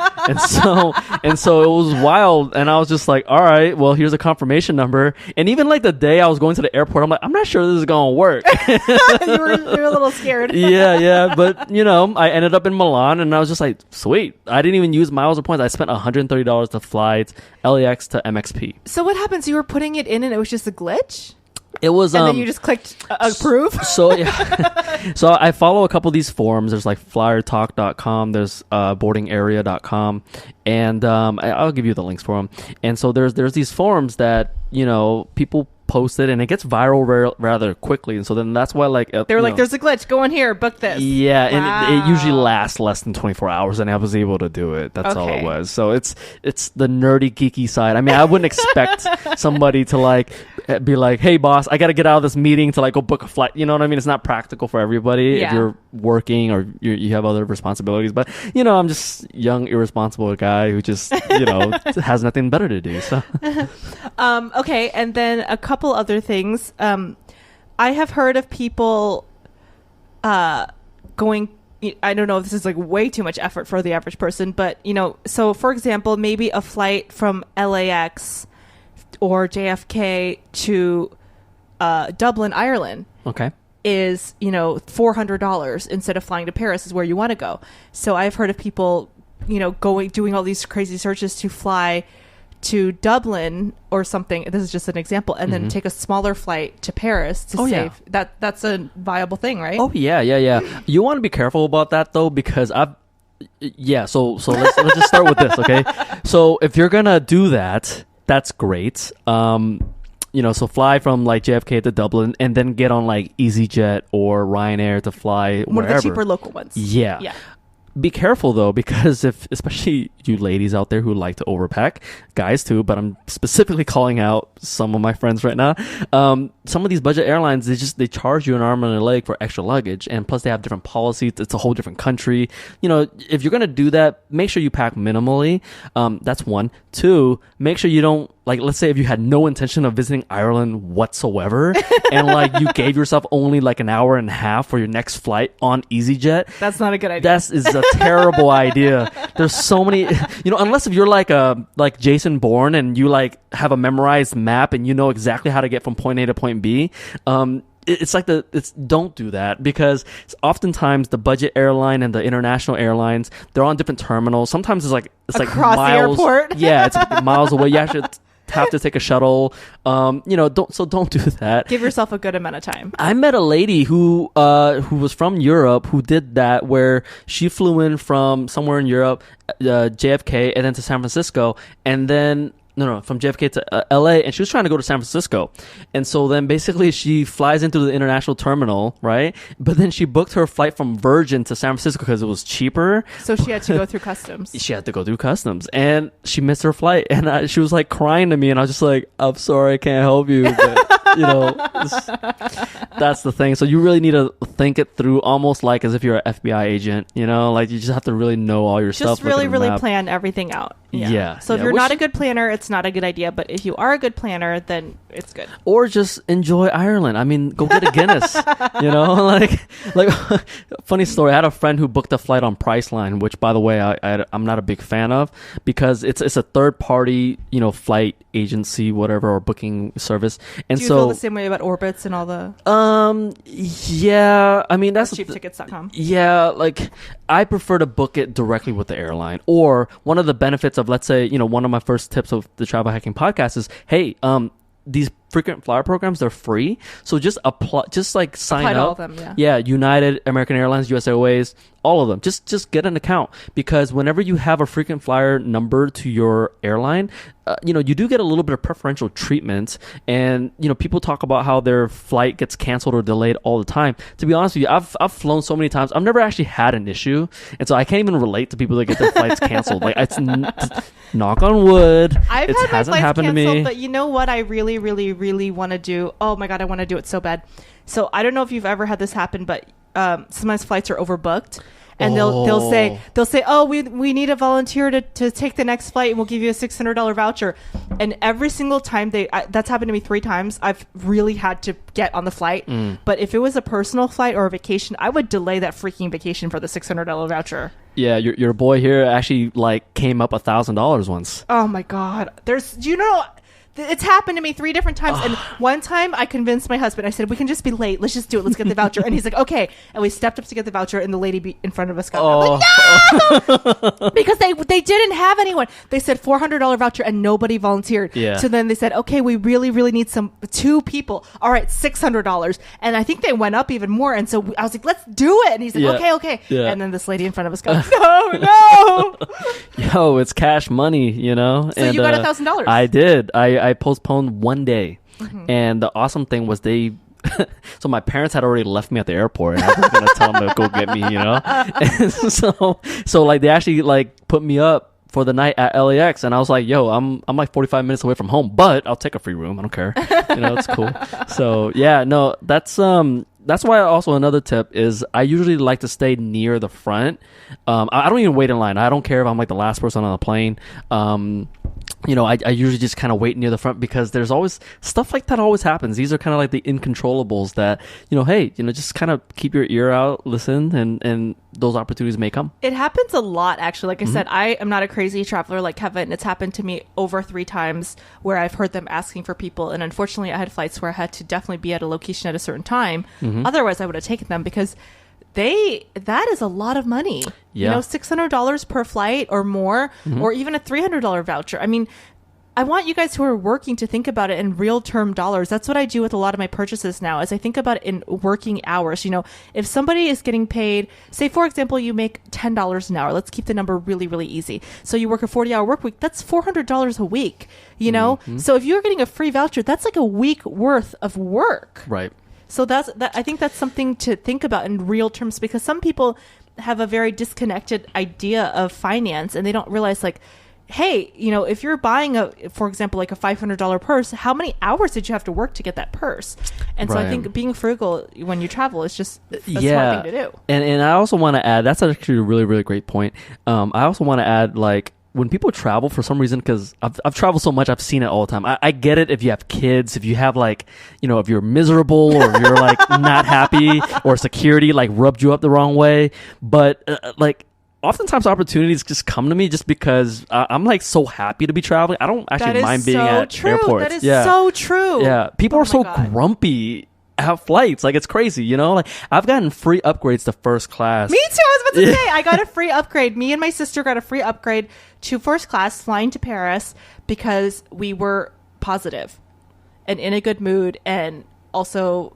And so it was wild, and I was just like, all right, well, here's a confirmation number. And even like the day I was going to the airport, I'm like, I'm not sure this is gonna work. you were a little scared. yeah, but I ended up in Milan, and I was just like, sweet. I didn't even use miles or points. I spent $130 to fly LAX to MXP. So what happens? You were putting it in, and it was just a glitch. It was, and then you just clicked approve. So yeah, so I follow a couple of these forums. There's like flyertalk.com. There's boardingarea.com, and I'll give you the links for them. And so there's these forums that people post it, and it gets viral rather quickly. And so then that's why they were like, "There's a glitch. Go in here, book this." Yeah, and it usually lasts less than 24 hours, and I was able to do it. That's all it was. So it's the nerdy geeky side. I mean, I wouldn't expect somebody to be like, "Hey, boss, I got to get out of this meeting to go book a flight." You know what I mean? It's not practical for everybody if you're working or you have other responsibilities. But I'm just young, irresponsible guy who just has nothing better to do. So okay, and then a couple other things. I have heard of people going. I don't know if this is way too much effort for the average person, but so for example, maybe a flight from LAX or JFK to Dublin, Ireland. Okay. Is $400 instead of flying to Paris is where you want to go. So I've heard of people doing all these crazy searches to fly to Dublin or something. This is just an example, and then take a smaller flight to Paris to save. Yeah. That's a viable thing, right? Oh yeah. You want to be careful about that though, because so let's just start with this, okay? So if you're gonna do that, that's great. So fly from JFK to Dublin, and then get on EasyJet or Ryanair to fly one wherever. Of the cheaper local ones. Yeah. Be careful though, because especially you ladies out there who like to overpack, guys too, but I'm specifically calling out some of my friends right now. Some of these budget airlines, they charge you an arm and a leg for extra luggage, and plus they have different policies. It's a whole different country. If you're gonna do that, make sure you pack minimally. That's one. Two, make sure you don't let's say if you had no intention of visiting Ireland whatsoever, and you gave yourself only an hour and a half for your next flight on EasyJet. That's not a good idea. That is a terrible idea. There's so many, unless if you're like Jason Bourne and you have a memorized map and you know exactly how to get from point A to point B. Don't do that, because oftentimes the budget airline and the international airlines, they're on different terminals. Sometimes it's across miles, the airport. Yeah, it's miles away. You actually have to take a shuttle. Don't do that. Give yourself a good amount of time. I met a lady who was from Europe who did that, where she flew in from somewhere in Europe, JFK, and then to San Francisco, and then from JFK to LA, and she was trying to go to San Francisco. And so then basically she flies into the international terminal, right? But then she booked her flight from Virgin to San Francisco because it was cheaper. So she had to go through customs. She had to go through customs, and she missed her flight. And she was crying to me, and I was just like, I'm sorry, I can't help you. But, that's the thing. So you really need to think it through, almost as if you're an FBI agent, you just have to really know all your stuff. Just really plan everything out. Yeah. So if you're not a good planner, it's not a good idea. But if you are a good planner, then it's good. Or just enjoy Ireland. I mean, go get a Guinness. Funny story. I had a friend who booked a flight on Priceline, which, by the way, I'm not a big fan of, because it's a third party, flight agency, whatever, or booking service. And do you feel the same way about Orbitz and all the? Yeah. I mean, that's cheaptickets.com. Yeah, I prefer to book it directly with the airline. Or one of the benefits of, let's say, one of my first tips of the Travel Hacking Podcast is, hey, these frequent flyer programs, they're free. So just sign up. To all of them, yeah. United, American Airlines, US Airways, all of them. Just get an account, because whenever you have a frequent flyer number to your airline, you do get a little bit of preferential treatment. And people talk about how their flight gets canceled or delayed all the time. To be honest with you, I've flown so many times, I've never actually had an issue, and so I can't even relate to people that get their flights canceled. It's knock on wood, I've it had my hasn't flights happened canceled, to me. but you know what I really, really, really want to do? Oh my God, I want to do it so bad. So I don't know if you've ever had this happen, but sometimes flights are overbooked. and they'll say, oh, we need a volunteer to take the next flight, and we'll give you a $600 voucher. And every single time that's happened to me 3 times, I've really had to get on the flight. But if it was a personal flight or a vacation, I would delay that freaking vacation for the $600 voucher. Yeah, your boy here actually like came up $1,000 once. Oh my God. It's happened to me 3 different times. And one time I convinced my husband, I said, we can just be late. Let's just do it. Let's get the voucher. And he's like, okay. And we stepped up to get the voucher, and the lady in front of us got I'm like, no! Because they didn't have anyone. They said $400 voucher and nobody volunteered. Yeah. So then they said, okay, we really, really need 2 people. All right, $600. And I think they went up even more. And so I was like, let's do it. And he's like, okay. Yeah. And then this lady in front of us goes, no. Yo, it's cash money, you know? So you got $1,000. I did. I postponed one day. And the awesome thing was so my parents had already left me at the airport, and I was going to tell them to go get me, you know? And so like they actually like put me up for the night at LAX, and I was like, yo, I'm like 45 minutes away from home, but I'll take a free room. I don't care. You know, it's cool. So yeah, no, that's why also another tip is I usually like to stay near the front. I don't even wait in line. I don't care if I'm like the last person on the plane. You know, I usually just kind of wait near the front because there's always stuff like that always happens. These are kind of like the incontrollables that, you know, hey, you know, just kind of keep your ear out, listen, and those opportunities may come. It happens a lot, actually. Like I said, I am not a crazy traveler like Kevin. It's happened to me over 3 times where I've heard them asking for people. And unfortunately, I had flights where I had to definitely be at a location at a certain time. Otherwise, I would have taken them because that is a lot of money. Yeah. You know, $600 per flight or more, or even a $300 voucher. I mean, I want you guys who are working to think about it in real term dollars. That's what I do with a lot of my purchases now, is I think about it in working hours. You know, if somebody is getting paid, say, for example, you make $10 an hour. Let's keep the number really, really easy. So you work a 40-hour work week. That's $400 a week, you know? So if you're getting a free voucher, that's like a week worth of work. Right. So I think that's something to think about in real terms, because some people have a very disconnected idea of finance, and they don't realize, like, hey, you know, if you're buying for example, like a $500 purse, how many hours did you have to work to get that purse? And so I think being frugal when you travel is just a smart thing to do. And I also want to add, that's actually a really, really great point. I also want to add, like, when people travel for some reason, because I've traveled so much, I've seen it all the time. I get it if you have kids, if you have, like, you know, if you're miserable or you're like not happy, or security like rubbed you up the wrong way. But like, oftentimes opportunities just come to me just because I'm like so happy to be traveling. I don't actually mind being at airports. That is so true. Yeah, people are so grumpy at flights. Like, it's crazy, you know? Like, I've gotten free upgrades to first class. Me too. I was about to say, I got a free upgrade. Me and my sister got a free upgrade to first class flying to Paris because we were positive and in a good mood. And also,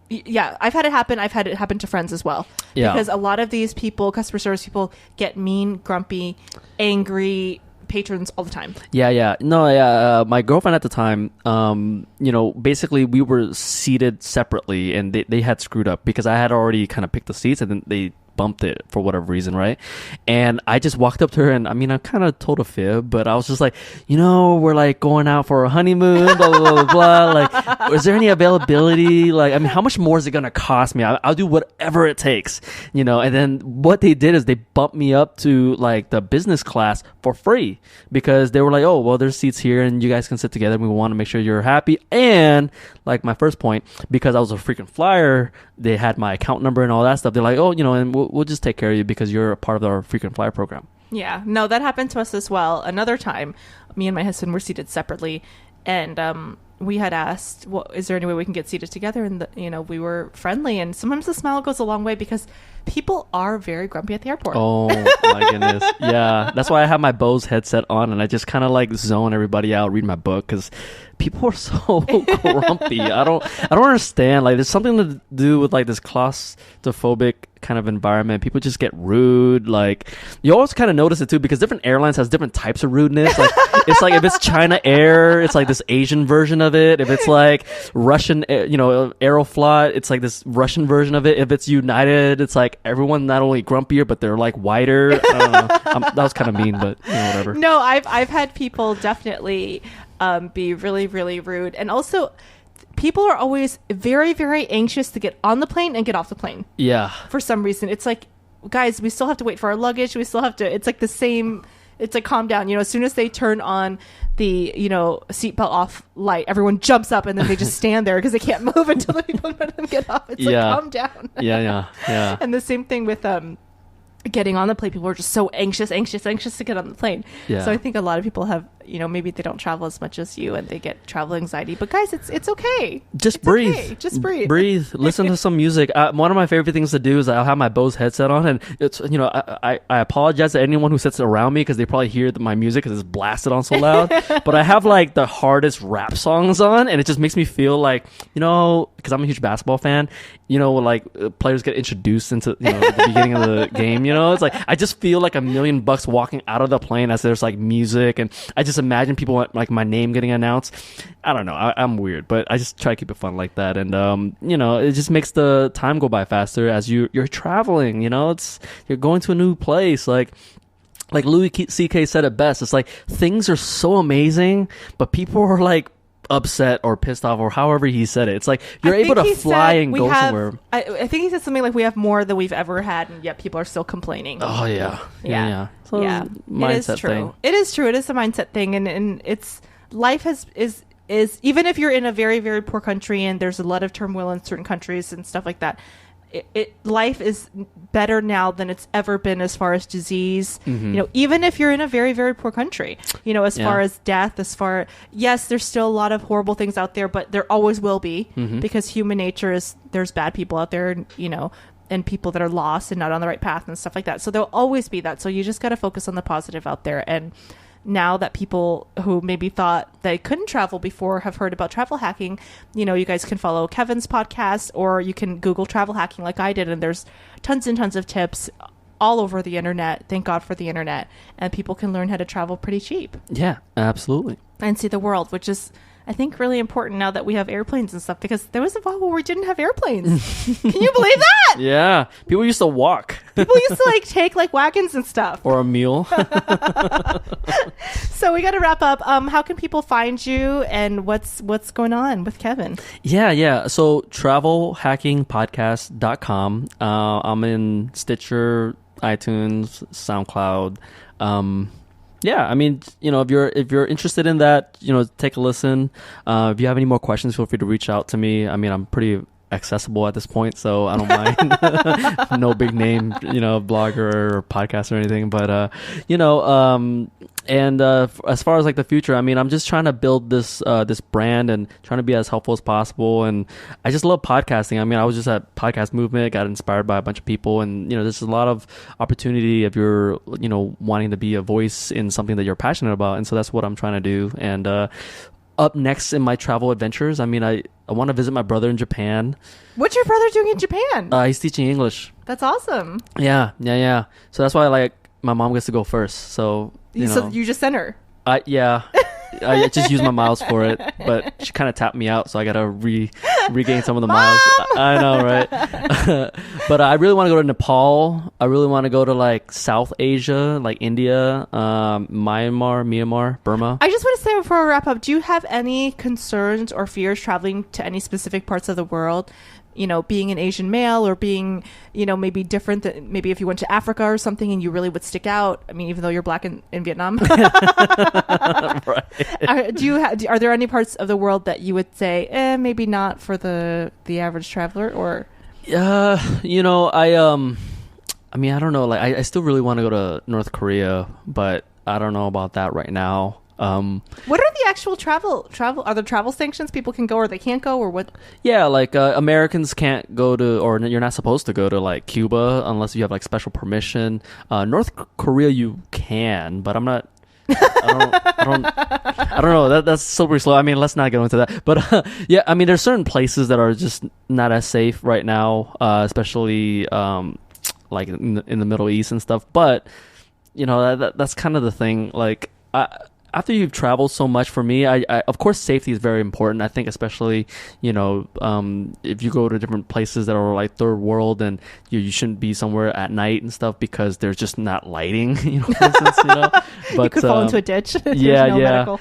yeah, I've had it happen. I've had it happen to friends as well. Yeah. Because a lot of these people, customer service people, get mean, grumpy, angry patrons all the time. Yeah. No, yeah. My girlfriend at the time, you know, basically we were seated separately, and they had screwed up because I had already kind of picked the seats, and then they bumped it for whatever reason, right? And I just walked up to her, and I mean, I kind of told a fib, but I was just like, you know, we're like going out for a honeymoon, blah, blah, blah, blah. Like, is there any availability? Like, I mean, how much more is it going to cost me? I'll do whatever it takes, you know? And then what they did is they bumped me up to like the business class for free because they were like, oh, well, there's seats here and you guys can sit together. We want to make sure you're happy. And like my first point, because I was a freaking flyer, they had my account number and all that stuff. They're like, oh, you know, and we'll just take care of you because you're a part of our frequent flyer program. Yeah, no, that happened to us as well. Another time, me and my husband were seated separately, and we had asked, well, is there any way we can get seated together? And, you know, we were friendly, and sometimes the smile goes a long way because people are very grumpy at the airport. Oh, my goodness. Yeah, that's why I have my Bose headset on, and I just kind of like zone everybody out, read my book, because people are so grumpy. I don't understand. Like, there's something to do with like this claustrophobic kind of environment. People just get rude. Like, you always kind of notice it too because different airlines has different types of rudeness. Like, it's like if it's China Air, it's like this Asian version of it. If it's like Russian, you know, Aeroflot, it's like this Russian version of it. If it's United, it's like everyone not only grumpier but they're like whiter. I don't know. That was kind of mean, but you know, whatever. No, I've had people definitely be really, really rude. And also, people are always very, very anxious to get on the plane and get off the plane. Yeah. For some reason. It's like, guys, we still have to wait for our luggage. We still have to, it's like the same, it's like, calm down. As soon as they turn on the, seatbelt off light, everyone jumps up and then they just stand there because they can't move until the people let them get off. It's like, calm down. Yeah. And the same thing with, getting on the plane. People are just so anxious to get on the plane. Yeah. So I think a lot of people have, maybe they don't travel as much as you and they get travel anxiety. But guys, it's okay. Just breathe. Okay. Just breathe. Breathe. Listen to some music. One of my favorite things to do is I'll have my Bose headset on, and it's I apologize to anyone who sits around me because they probably hear my music because it's blasted on so loud. But I have like the hardest rap songs on, and it just makes me feel like because I'm a huge basketball fan. Like players get introduced into at the beginning of the game. It's like I just feel like $1,000,000 walking out of the plane as there's like music, and I just imagine people like my name getting announced. I don't know. I'm weird, but I just try to keep it fun like that, and it just makes the time go by faster as you're traveling. You're going to a new place, like Louis C.K. said it best. It's like things are so amazing, but people are like upset or pissed off or however he said it. It's like you're able to fly and go somewhere. I think he said something like we have more than we've ever had, and yet people are still complaining. Oh yeah. So it is true. thing. It is true. It is a mindset thing, and it's life is even if you're in a very, very poor country and there's a lot of turmoil in certain countries and stuff like that. Life is better now than it's ever been as far as disease. Even if you're in a very, very poor country, as far as death, yes, there's still a lot of horrible things out there, but there always will be because human nature is there's bad people out there, and people that are lost and not on the right path and stuff like that. So there'll always be that. So you just got to focus on the positive out there. And now that people who maybe thought they couldn't travel before have heard about travel hacking, you guys can follow Kevin's podcast, or you can Google travel hacking like I did, and there's tons and tons of tips all over the internet. Thank God for the internet. And people can learn how to travel pretty cheap. Yeah, absolutely. And see the world, which is, I think, really important now that we have airplanes and stuff, because there was a while where we didn't have airplanes. Can you believe that? Yeah. People used to walk. People used to take wagons and stuff. Or a mule. So we got to wrap up. How can people find you, and what's going on with Kevin? Yeah. So travelhackingpodcast.com. I'm in Stitcher, iTunes, SoundCloud. Yeah, I mean, if you're interested in that, take a listen. If you have any more questions, feel free to reach out to me. I mean, I'm pretty accessible at this point, so I don't mind. No big name, blogger or podcast or anything, but as far as like the future, I mean, I'm just trying to build this brand and trying to be as helpful as possible. And I just love podcasting. I mean, I was just at Podcast Movement, got inspired by a bunch of people, and there's a lot of opportunity if you're wanting to be a voice in something that you're passionate about. And so that's what I'm trying to do. And up next in my travel adventures, I mean, I want to visit my brother in Japan. What's your brother doing in Japan? He's teaching English. That's awesome. Yeah. So that's why my mom gets to go first. So so you just sent her. Yeah. I just used my miles for it, but she kind of tapped me out, so I gotta regain some of the miles. I know, right? But I really want to go to Nepal. I really want to go to South Asia, like India, Myanmar, Burma. I just want to say before we wrap up, do you have any concerns or fears traveling to any specific parts of the world? Being an Asian male, or being, maybe different than maybe if you went to Africa or something and you really would stick out. I mean, even though you're black in Vietnam. Right. Are there any parts of the world that you would say, maybe not for the average traveler? Or I mean, I don't know. I still really want to go to North Korea, but I don't know about that right now. What are the actual travel? Are there travel sanctions? People can go or they can't go, or what? Yeah, Americans can't go to, or you're not supposed to go to Cuba unless you have special permission. North Korea you can, but I'm not. I don't know. That's slippery slope. I mean, let's not go into that. But yeah, I mean, there's certain places that are just not as safe right now, especially in the Middle East and stuff. But that's kind of the thing. after you've traveled so much, for me, I of course safety is very important. I think especially if you go to different places that are like third world, and you shouldn't be somewhere at night and stuff because there's just not lighting. For instance, But you could fall into a ditch. Yeah, no yeah.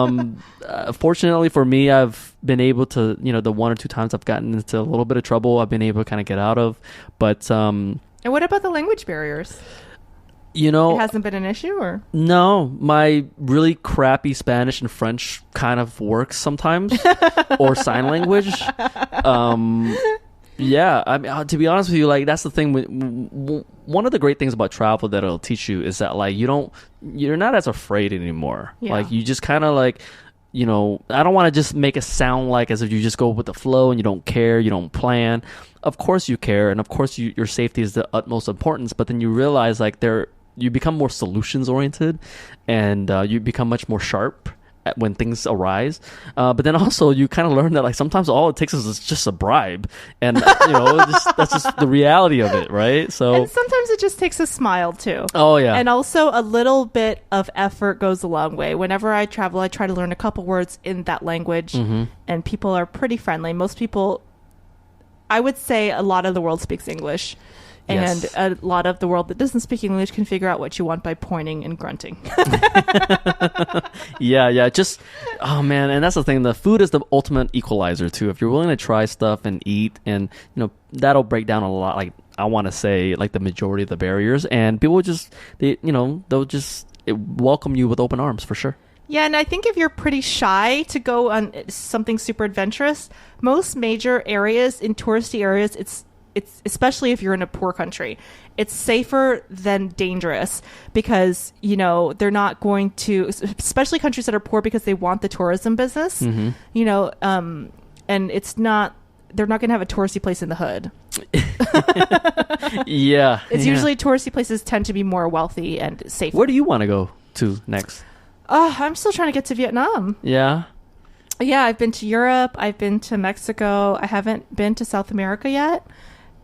medical. Fortunately for me, I've been able to, the one or two times I've gotten into a little bit of trouble, I've been able to kind of get out of. But and what about the language barriers? It hasn't been an issue, or? No, my really crappy Spanish and French kind of works sometimes, or sign language. Yeah, I mean, to be honest with you, like that's the thing. One of the great things about travel that it'll teach you is that like you're not as afraid anymore. Yeah. Like you just kind of like, I don't want to just make it sound like as if you just go with the flow and you don't care, you don't plan. Of course you care, and of course your safety is the utmost importance. But then you realize like you become more solutions oriented, and you become much more sharp when things arise. But then also you kind of learn that like sometimes all it takes is just a bribe, and that's just the reality of it, right? So and sometimes it just takes a smile too. Oh yeah. And also a little bit of effort goes a long way. Whenever I travel, I try to learn a couple words in that language, and people are pretty friendly. Most people, I would say, a lot of the world speaks English. And yes. a lot of the world that doesn't speak English can figure out what you want by pointing and grunting. Yeah. Just, oh man. And that's the thing. The food is the ultimate equalizer too. If you're willing to try stuff and eat, and, that'll break down a lot. Like, I want to say like the majority of the barriers, and people they'll just welcome you with open arms for sure. Yeah, and I think if you're pretty shy to go on something super adventurous, most major areas in touristy areas, it's especially if you're in a poor country, it's safer than dangerous, because they're not going to, especially countries that are poor, because they want the tourism business, and it's not, they're not going to have a touristy place in the hood. Yeah, it's usually touristy places tend to be more wealthy and safer. Where do you want to go to next? I'm still trying to get to Vietnam. Yeah, I've been to Europe, I've been to Mexico, I haven't been to South America yet.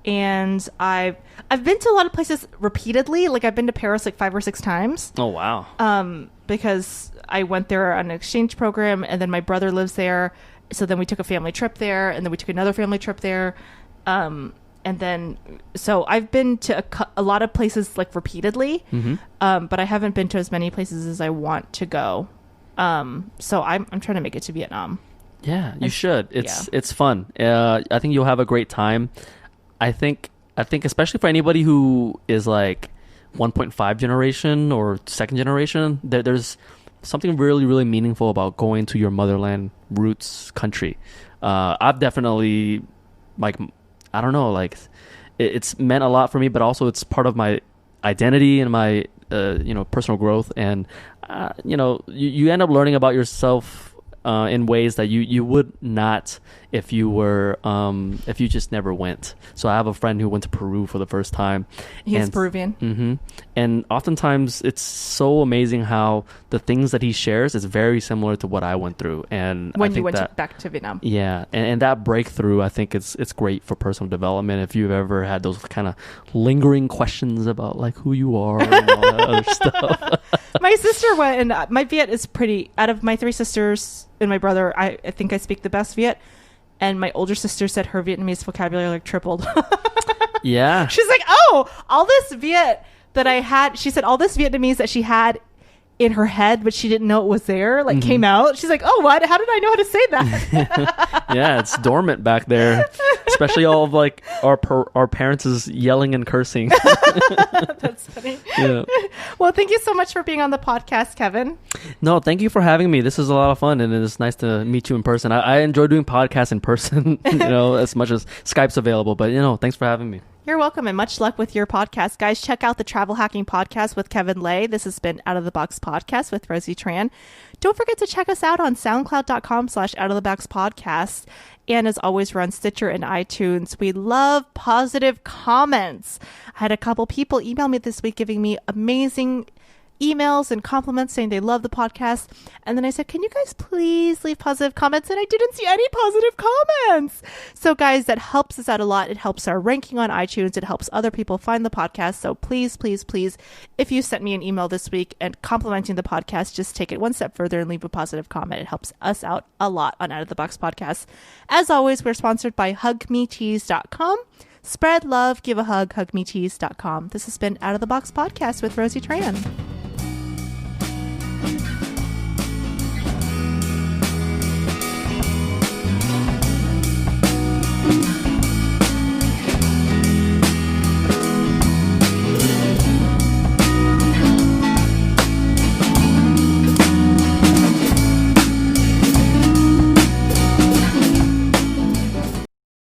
And I've been to a lot of places repeatedly. Like I've been to Paris like 5 or 6 times. Oh wow. Because I went there on an exchange program, and then my brother lives there, so then we took a family trip there, and then we took another family trip there, and then so I've been to a lot of places like repeatedly, but I haven't been to as many places as I want to go. So I'm trying to make it to Vietnam. Yeah, you should. It's fun. I think you'll have a great time. I think especially for anybody who is like 1.5 generation or second generation, there's something really, really meaningful about going to your motherland roots country. I've definitely, like, I don't know, like it's meant a lot for me, but also it's part of my identity and my personal growth, and you end up learning about yourself in ways that you would not if you just never went. So I have a friend who went to Peru for the first time. He's Peruvian. Mm-hmm. And oftentimes it's so amazing how the things that he shares is very similar to what I went through. And when I think you went back to Vietnam. Yeah, and that breakthrough, I think it's great for personal development. If you've ever had those kind of lingering questions about like who you are and all that other stuff. My sister went, and my Viet is pretty. Out of my 3 sisters and my brother, I think I speak the best Viet. And my older sister said her Vietnamese vocabulary like tripled. Yeah. She's like, oh, all this Viet that I had. She said all this Vietnamese that she had in her head, but she didn't know it was there, like came out. She's like, oh, what? How did I know how to say that? Yeah, it's dormant back there. Especially all of like our parents is yelling and cursing. That's funny. Yeah. Well, thank you so much for being on the podcast, Kevin. No, thank you for having me. This is a lot of fun, and it's nice to meet you in person. I enjoy doing podcasts in person, as much as Skype's available. But thanks for having me. You're welcome, and much luck with your podcast. Guys, check out the Travel Hacking Podcast with Kevin Lay. This has been Out of the Box Podcast with Rosie Tran. Don't forget to check us out on soundcloud.com/outoftheboxpodcast. And as always, we're on Stitcher and iTunes. We love positive comments. I had a couple people email me this week giving me amazing emails and compliments saying they love the podcast. And then I said, can you guys please leave positive comments? And I didn't see any positive comments. So guys, that helps us out a lot. It helps our ranking on iTunes. It helps other people find the podcast. So please, please, please, if you sent me an email this week and complimenting the podcast, just take it one step further and leave a positive comment. It helps us out a lot on Out of the Box Podcast. As always, we're sponsored by hugmetees.com. Spread love, give a hug, hugmetees.com. This has been Out of the Box Podcast with Rosie Tran.